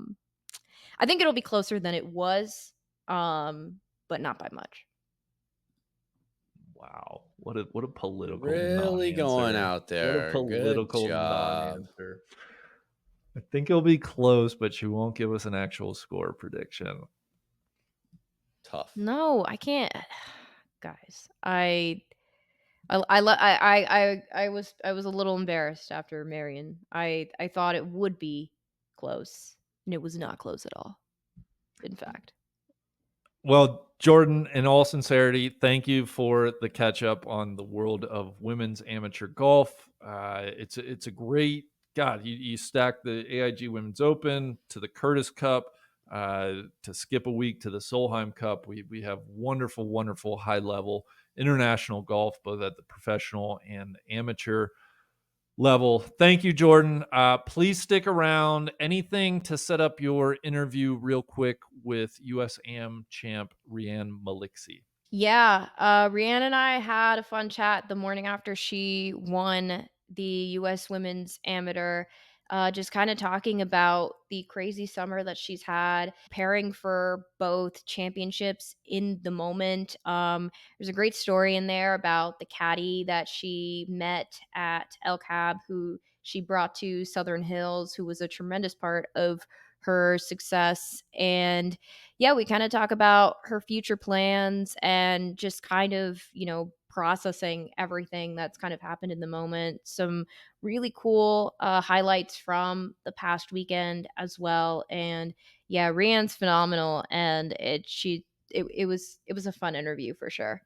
think it'll be closer than it was. But not by much. Wow. What a political Really going non-answer. out What a there. Good political job. non-answer. I think it'll be close, but she won't give us an actual score prediction. Tough. No, I can't. Guys, I was a little embarrassed after Marion. I thought it would be close, and it was not close at all. In fact. Well, Jordan, in all sincerity, thank you for the catch up on the world of women's amateur golf. It's a great God. You stack the AIG Women's Open to the Curtis Cup, to skip a week to the Solheim Cup. We have wonderful high level international golf, both at the professional and amateur level. Thank you, Jordan. Please stick around. Anything to set up your interview real quick with US Am champ Rianne Malixi? Yeah, Rianne and I had a fun chat the morning after she won the U.S. Women's Amateur. Just kind of talking about the crazy summer that she's had, preparing for both championships in the moment. There's a great story in there about the caddy that she met at El Cab, who she brought to Southern Hills, who was a tremendous part of her success. And yeah, we kind of talk about her future plans and just kind of, processing everything that's kind of happened in the moment. Some really cool highlights from the past weekend as well. And yeah, Rianne's phenomenal, and it was a fun interview for sure.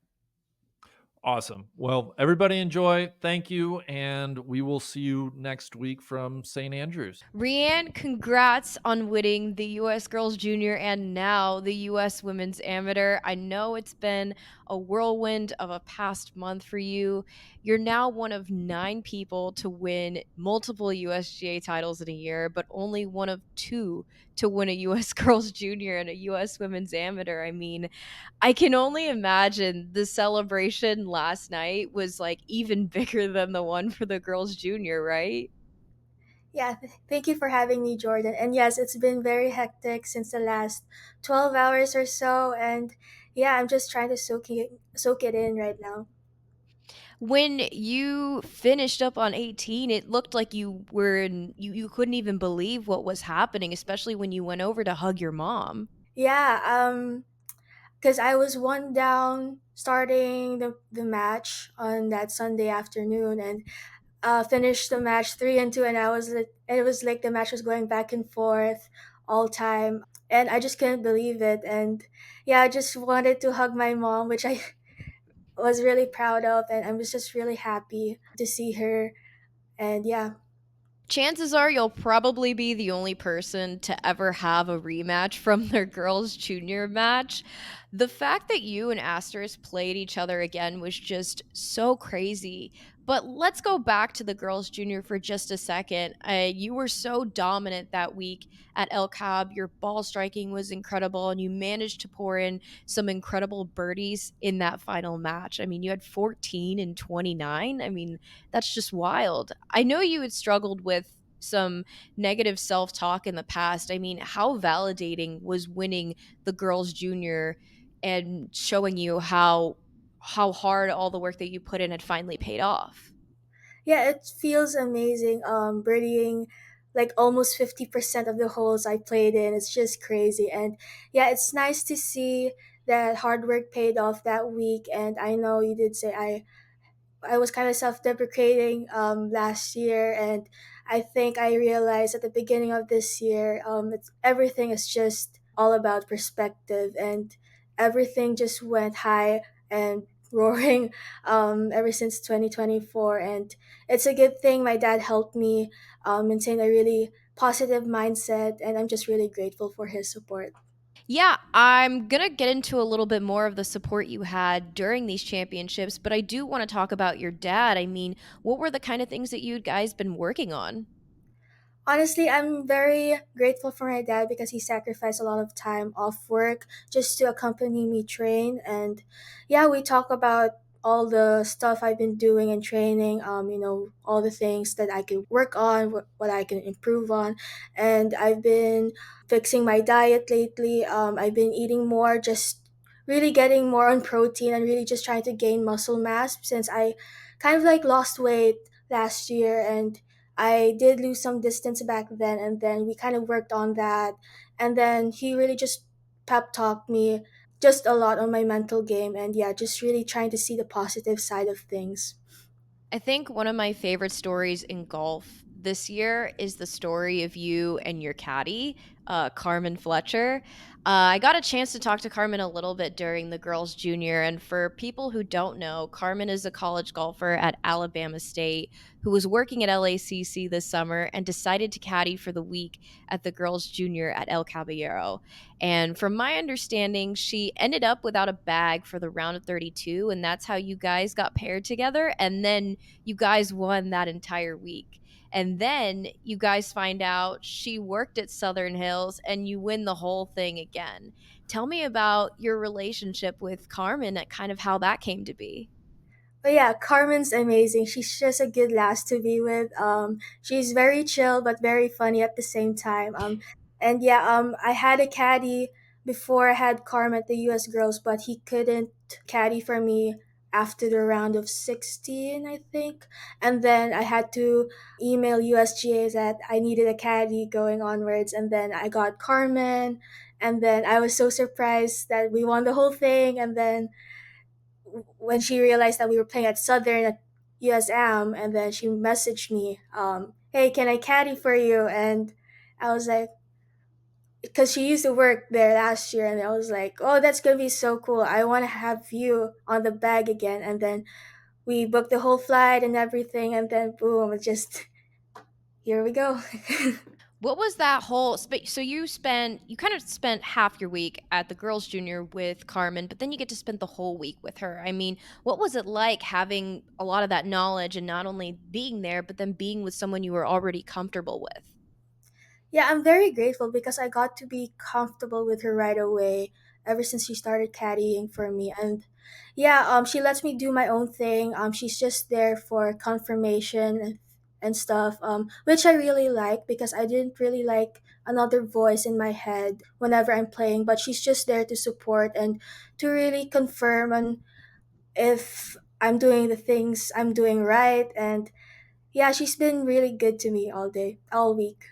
Awesome. Well, everybody enjoy. Thank you. And we will see you next week from St. Andrews. Rianne, congrats on winning the U.S. Girls Junior and now the U.S. Women's Amateur. I know it's been a whirlwind of a past month for you. You're now one of 9 people to win multiple USGA titles in a year, but only one of 2 to win a US Girls Junior and a US Women's Amateur. I mean, I can only imagine the celebration last night was like even bigger than the one for the Girls Junior, right? Yeah, thank you for having me, Jordan. And yes, it's been very hectic since the last 12 hours or so. And yeah, I'm just trying to soak it in right now. When you finished up on 18, it looked like you were you couldn't even believe what was happening, especially when you went over to hug your mom. Yeah, because I was one down starting the match on that Sunday afternoon and finished the match 3-2. And it was like the match was going back and forth all time. And I just couldn't believe it. And yeah, I just wanted to hug my mom, which I was really proud of. And I was just really happy to see her. And yeah. Chances are you'll probably be the only person to ever have a rematch from their girls' junior match. The fact that you and Asterisk played each other again was just so crazy. But let's go back to the girls' junior for just a second. You were so dominant that week at El Cab. Your ball striking was incredible, and you managed to pour in some incredible birdies in that final match. I mean, you had 14 and 29. I mean, that's just wild. I know you had struggled with some negative self talk in the past. I mean, how validating was winning the girls' junior and showing you how hard all the work that you put in had finally paid off? Yeah, it feels amazing. Birdieing like almost 50% of the holes I played in. It's just crazy. And yeah, it's nice to see that hard work paid off that week. And I know you did say I was kind of self-deprecating last year, and I think I realized at the beginning of this year, everything is just all about perspective, and everything just went high and roaring ever since 2024. And it's a good thing my dad helped me maintain a really positive mindset, and I'm just really grateful for his support. Yeah, I'm going to get into a little bit more of the support you had during these championships, but I do want to talk about your dad. I mean, what were the kind of things that you guys been working on? Honestly, I'm very grateful for my dad because he sacrificed a lot of time off work just to accompany me train. And yeah, we talk about all the stuff I've been doing in training, all the things that I could work on, what I can improve on. And I've been fixing my diet lately. I've been eating more, just really getting more on protein and really just trying to gain muscle mass since I kind of like lost weight last year, and I did lose some distance back then, and then we kind of worked on that. And then he really just pep talked me just a lot on my mental game, and yeah, just really trying to see the positive side of things. I think one of my favorite stories in golf this year is the story of you and your caddy, Carmen Fletcher. I got a chance to talk to Carmen a little bit during the girls' junior. And for people who don't know, Carmen is a college golfer at Alabama State who was working at LACC this summer and decided to caddy for the week at the girls' junior at El Caballero. And from my understanding, she ended up without a bag for the round of 32. And that's how you guys got paired together. And then you guys won that entire week. And then you guys find out she worked at Southern Hills and you win the whole thing again. Tell me about your relationship with Carmen and kind of how that came to be. But yeah, Carmen's amazing. She's just a good lass to be with. She's very chill but very funny at the same time. And yeah, I had a caddy before I had Carmen at the U.S. Girls, but he couldn't caddy for me after the round of 16, I think. And then I had to email USGA that I needed a caddy going onwards, and then I got Carmen, and then I was so surprised that we won the whole thing, and then when she realized that we were playing at Southern at USM, and then she messaged me, "Hey, can I caddy for you?" And I was like, because she used to work there last year, and I was like, "Oh, that's gonna be so cool! I want to have you on the bag again." And then we booked the whole flight and everything, and then boom, it just here we go. What was that whole so you kind of spent half your week at the girls junior with Carmen, but then you get to spend the whole week with her. I mean, what was it like having a lot of that knowledge and not only being there, but then being with someone you were already comfortable with? Yeah, I'm very grateful because I got to be comfortable with her right away ever since she started caddying for me. And yeah, she lets me do my own thing. She's just there for confirmation and stuff, which I really like because I didn't really like another voice in my head whenever I'm playing, but she's just there to support and to really confirm on if I'm doing the things I'm doing right. And yeah, she's been really good to me all day, all week.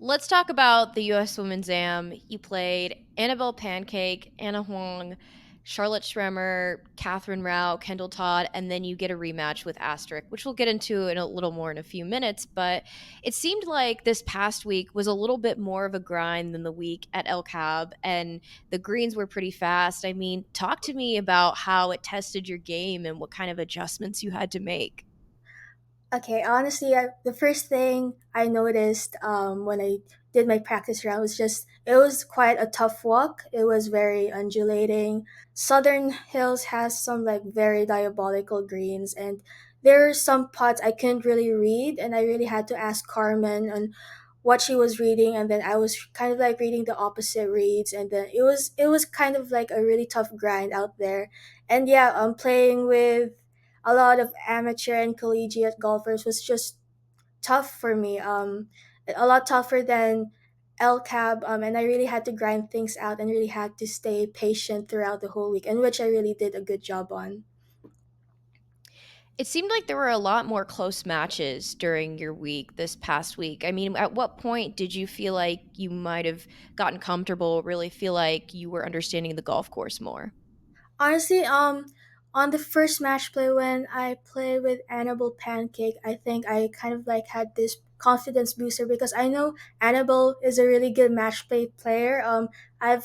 Let's talk about the U.S. Women's Am. You played Annabelle Pancake, Anna Huang, Charlotte Schremer, Catherine Rao, Kendall Todd, and then you get a rematch with Asterisk, which we'll get into in a little more in a few minutes. But it seemed like this past week was a little bit more of a grind than the week at El Cab, and the greens were pretty fast. I mean, talk to me about how it tested your game and what kind of adjustments you had to make. Okay, honestly, the first thing I noticed when I did my practice round was just it was quite a tough walk. It was very undulating. Southern Hills has some like very diabolical greens, and there are some putts I couldn't really read, and I really had to ask Carmen on what she was reading, and then I was kind of like reading the opposite reads, and then it was kind of like a really tough grind out there. And yeah, playing with a lot of amateur and collegiate golfers was just tough for me. A lot tougher than LCAB. And I really had to grind things out and really had to stay patient throughout the whole week, and which I really did a good job on. It seemed like there were a lot more close matches during your week this past week. I mean, at what point did you feel like you might have gotten comfortable, really feel like you were understanding the golf course more? Honestly, on the first match play when I played with Annabelle Pancake, I think I kind of like had this confidence booster because I know Annabelle is a really good match play player. I've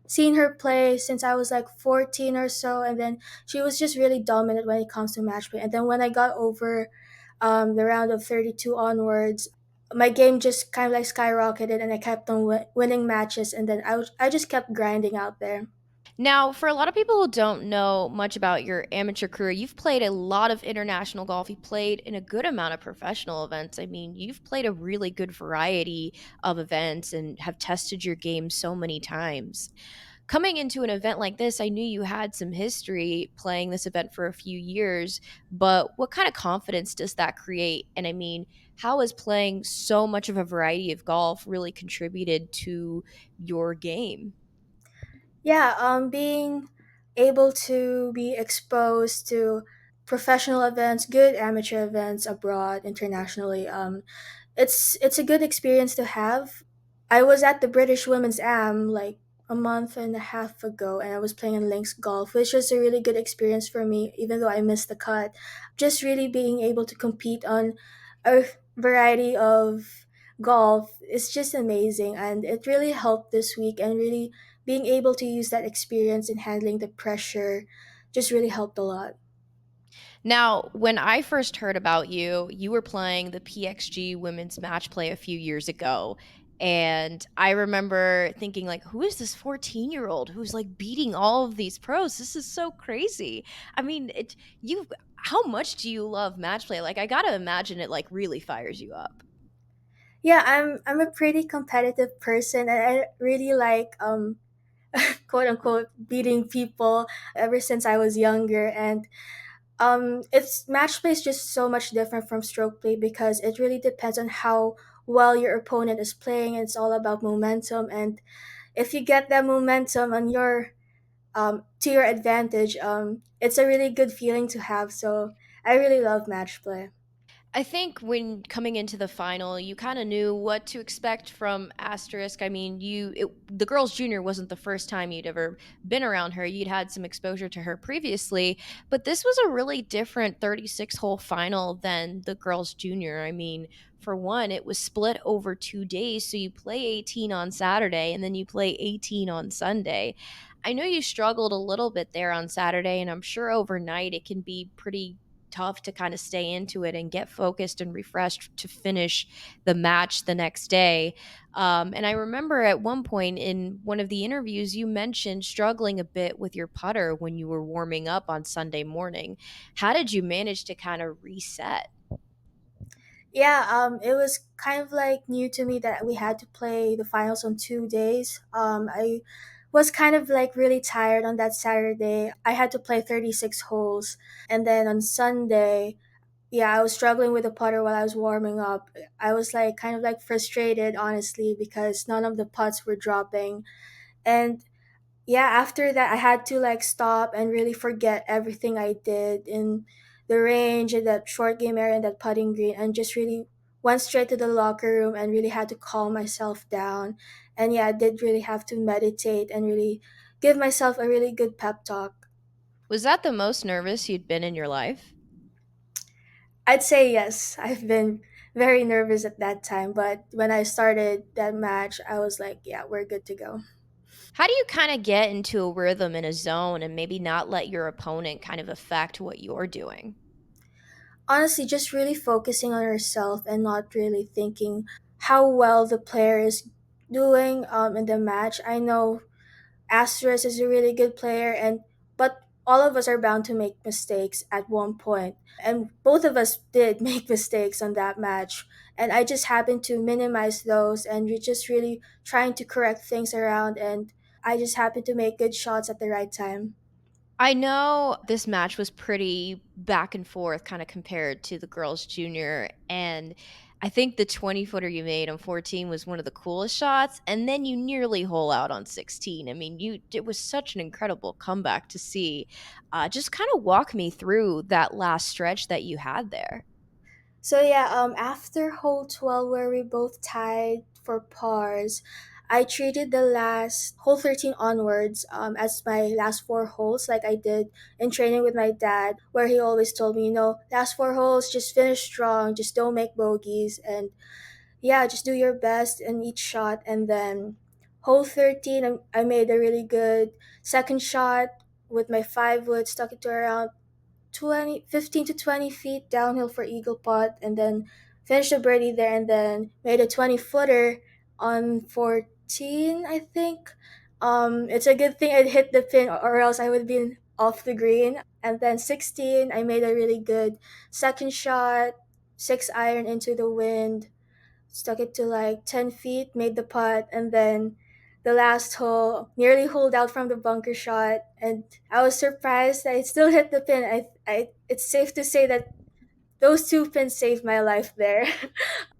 seen her play since I was like 14 or so, and then she was just really dominant when it comes to match play. And then when I got over the round of 32 onwards, my game just kind of like skyrocketed, and I kept on winning matches, and then I just kept grinding out there. Now, for a lot of people who don't know much about your amateur career, you've played a lot of international golf. You played in a good amount of professional events. I mean, you've played a really good variety of events and have tested your game so many times. Coming into an event like this, I knew you had some history playing this event for a few years, but what kind of confidence does that create? And I mean, how has playing so much of a variety of golf really contributed to your game? Yeah, being able to be exposed to professional events, good amateur events abroad, internationally, it's a good experience to have. I was at the British Women's Am like a month and a half ago, and I was playing in links golf, which was a really good experience for me, even though I missed the cut. Just really being able to compete on a variety of golf is just amazing, and it really helped this week. And really being able to use that experience in handling the pressure just really helped a lot. Now, when I first heard about you, you were playing the PXG women's match play a few years ago. And I remember thinking, like, who is this 14-year-old who's like beating all of these pros? This is so crazy. I mean, how much do you love match play? Like, I gotta imagine it like really fires you up. Yeah, I'm a pretty competitive person, and I really like quote unquote beating people ever since I was younger. And it's match play is just so much different from stroke play because it really depends on how well your opponent is playing. It's all about momentum, and if you get that momentum on your to your advantage, it's a really good feeling to have. So I really love match play. I think when coming into the final, you kind of knew what to expect from Asterisk. I mean, the girls' junior wasn't the first time you'd ever been around her. You'd had some exposure to her previously, but this was a really different 36-hole final than the girls' junior. I mean, for one, it was split over 2 days, so you play 18 on Saturday and then you play 18 on Sunday. I know you struggled a little bit there on Saturday, and I'm sure overnight it can be pretty tough to kind of stay into it and get focused and refreshed to finish the match the next day. And I remember at one point in one of the interviews, you mentioned struggling a bit with your putter when you were warming up on Sunday morning. How did you manage to kind of reset? Yeah, it was kind of like new to me that we had to play the finals on 2 days. I was kind of like really tired on that Saturday. I had to play 36 holes. And then on Sunday, yeah, I was struggling with the putter while I was warming up. I was like kind of like frustrated, honestly, because none of the putts were dropping. And yeah, after that, I had to like stop and really forget everything I did in the range and that short game area and that putting green, and just really went straight to the locker room and really had to calm myself down. And yeah, I did really have to meditate and really give myself a really good pep talk. Was that the most nervous you'd been in your life? I'd say yes. I've been very nervous at that time, but when I started that match, I was like, yeah, we're good to go. How do you kind of get into a rhythm in a zone and maybe not let your opponent kind of affect what you're doing? Honestly, just really focusing on yourself and not really thinking how well the player is doing in the match. I know Astros is a really good player, and but all of us are bound to make mistakes at one point, and both of us did make mistakes on that match. And I just happened to minimize those, and you're just really trying to correct things around, and I just happened to make good shots at the right time. I know this match was pretty back and forth kind of compared to the girls junior, and I think the 20 footer you made on 14 was one of the coolest shots, and then you nearly hole out on 16. I mean, you it was such an incredible comeback to see. Just kind of walk me through that last stretch that you had there. So yeah, after hole 12 where we both tied for pars, I treated the last hole 13 onwards as my last four holes, like I did in training with my dad, where he always told me, last four holes, just finish strong, just don't make bogeys, and yeah, just do your best in each shot. And then hole 13, I made a really good second shot with my 5 wood, stuck it to around 15 to 20 feet downhill for eagle putt, and then finished a birdie there, and then made a 20 footer on 14, I think. It's a good thing I hit the pin, or else I would have been off the green. And then 16, I made a really good second shot, 6 iron into the wind, stuck it to like 10 feet, made the putt, and then the last hole nearly holed out from the bunker shot. And I was surprised that it still hit the pin. It's safe to say that those two pins saved my life there.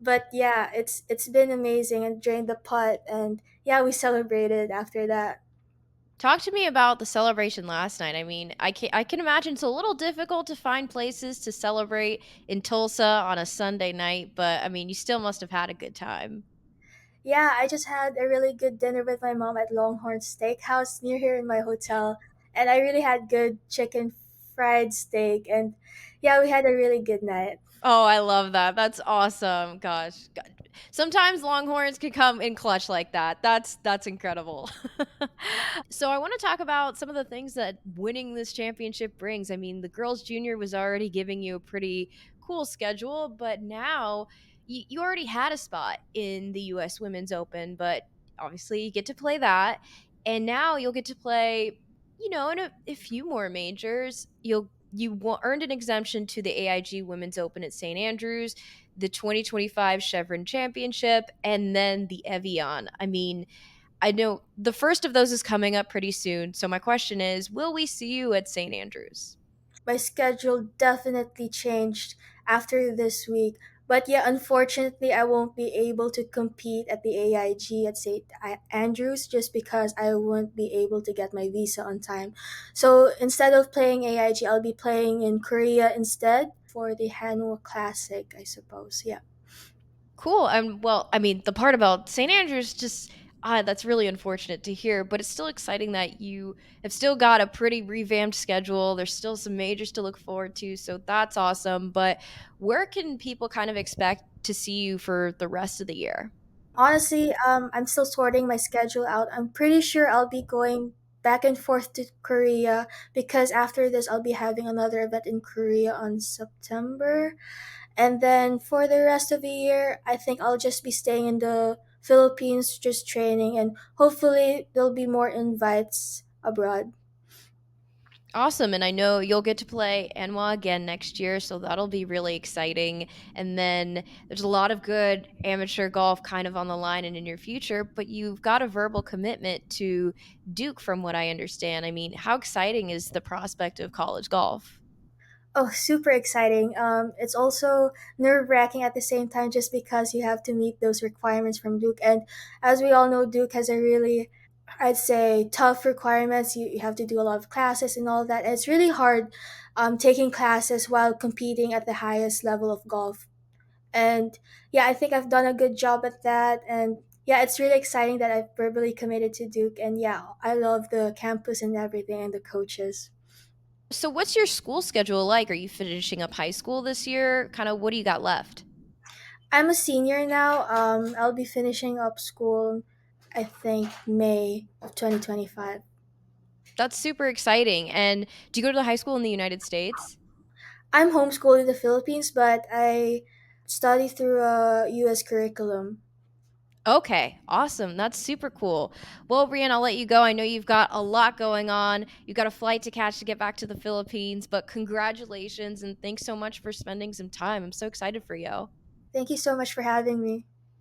But yeah, it's been amazing and drained the putt, and yeah, we celebrated after that. Talk to me about the celebration last night. I mean, I can imagine it's a little difficult to find places to celebrate in Tulsa on a Sunday night, but I mean, you still must have had a good time. Yeah, I just had a really good dinner with my mom at Longhorn Steakhouse near here in my hotel, and I really had good chicken fried steak, and yeah, we had a really good night. Oh, I love that. That's awesome. Gosh. Sometimes Longhorns can come in clutch like that. That's incredible. So I want to talk about some of the things that winning this championship brings. I mean, the girls junior was already giving you a pretty cool schedule, but now you already had a spot in the US Women's Open, but obviously you get to play that. And now you'll get to play, in a few more majors. Earned an exemption to the AIG Women's Open at St. Andrews, the 2025 Chevron Championship, and then the Evian. I mean, I know the first of those is coming up pretty soon. So my question is, will we see you at St. Andrews? My schedule definitely changed after this week. But yeah, unfortunately, I won't be able to compete at the AIG at St. Andrews just because I won't be able to get my visa on time. So instead of playing AIG, I'll be playing in Korea instead for the Hanwha Classic, I suppose. Yeah. Cool. Well, I mean, the part about St. Andrews just that's really unfortunate to hear, but it's still exciting that you have still got a pretty revamped schedule. There's still some majors to look forward to, so that's awesome. But where can people kind of expect to see you for the rest of the year? Honestly, I'm still sorting my schedule out. I'm pretty sure I'll be going back and forth to Korea because after this, I'll be having another event in Korea on September. And then for the rest of the year, I think I'll just be staying in the Philippines, just training, and hopefully there'll be more invites abroad. Awesome. And I know you'll get to play Anwa again next year, so that'll be really exciting. And then there's a lot of good amateur golf kind of on the line and in your future, but you've got a verbal commitment to Duke, from what I understand. I mean, how exciting is the prospect of college golf? Oh, super exciting. It's also nerve wracking at the same time just because you have to meet those requirements from Duke. And as we all know, Duke has a really, I'd say, tough requirements. You have to do a lot of classes and all that. And it's really hard taking classes while competing at the highest level of golf. And yeah, I think I've done a good job at that. And yeah, it's really exciting that I've verbally committed to Duke. And yeah, I love the campus and everything and the coaches. So, what's your school schedule like? Are you finishing up high school this year? Kind of what do you got left? I'm a senior now. I'll be finishing up school, I think, May of 2025. That's super exciting. And do you go to the high school in the United States? I'm homeschooled in the Philippines, but I study through a U.S. curriculum. Okay, awesome. That's super cool. Well, Brian, I'll let you go. I know you've got a lot going on. You've got a flight to catch to get back to the Philippines, but congratulations and thanks so much for spending some time. I'm so excited for you. Thank you so much for having me.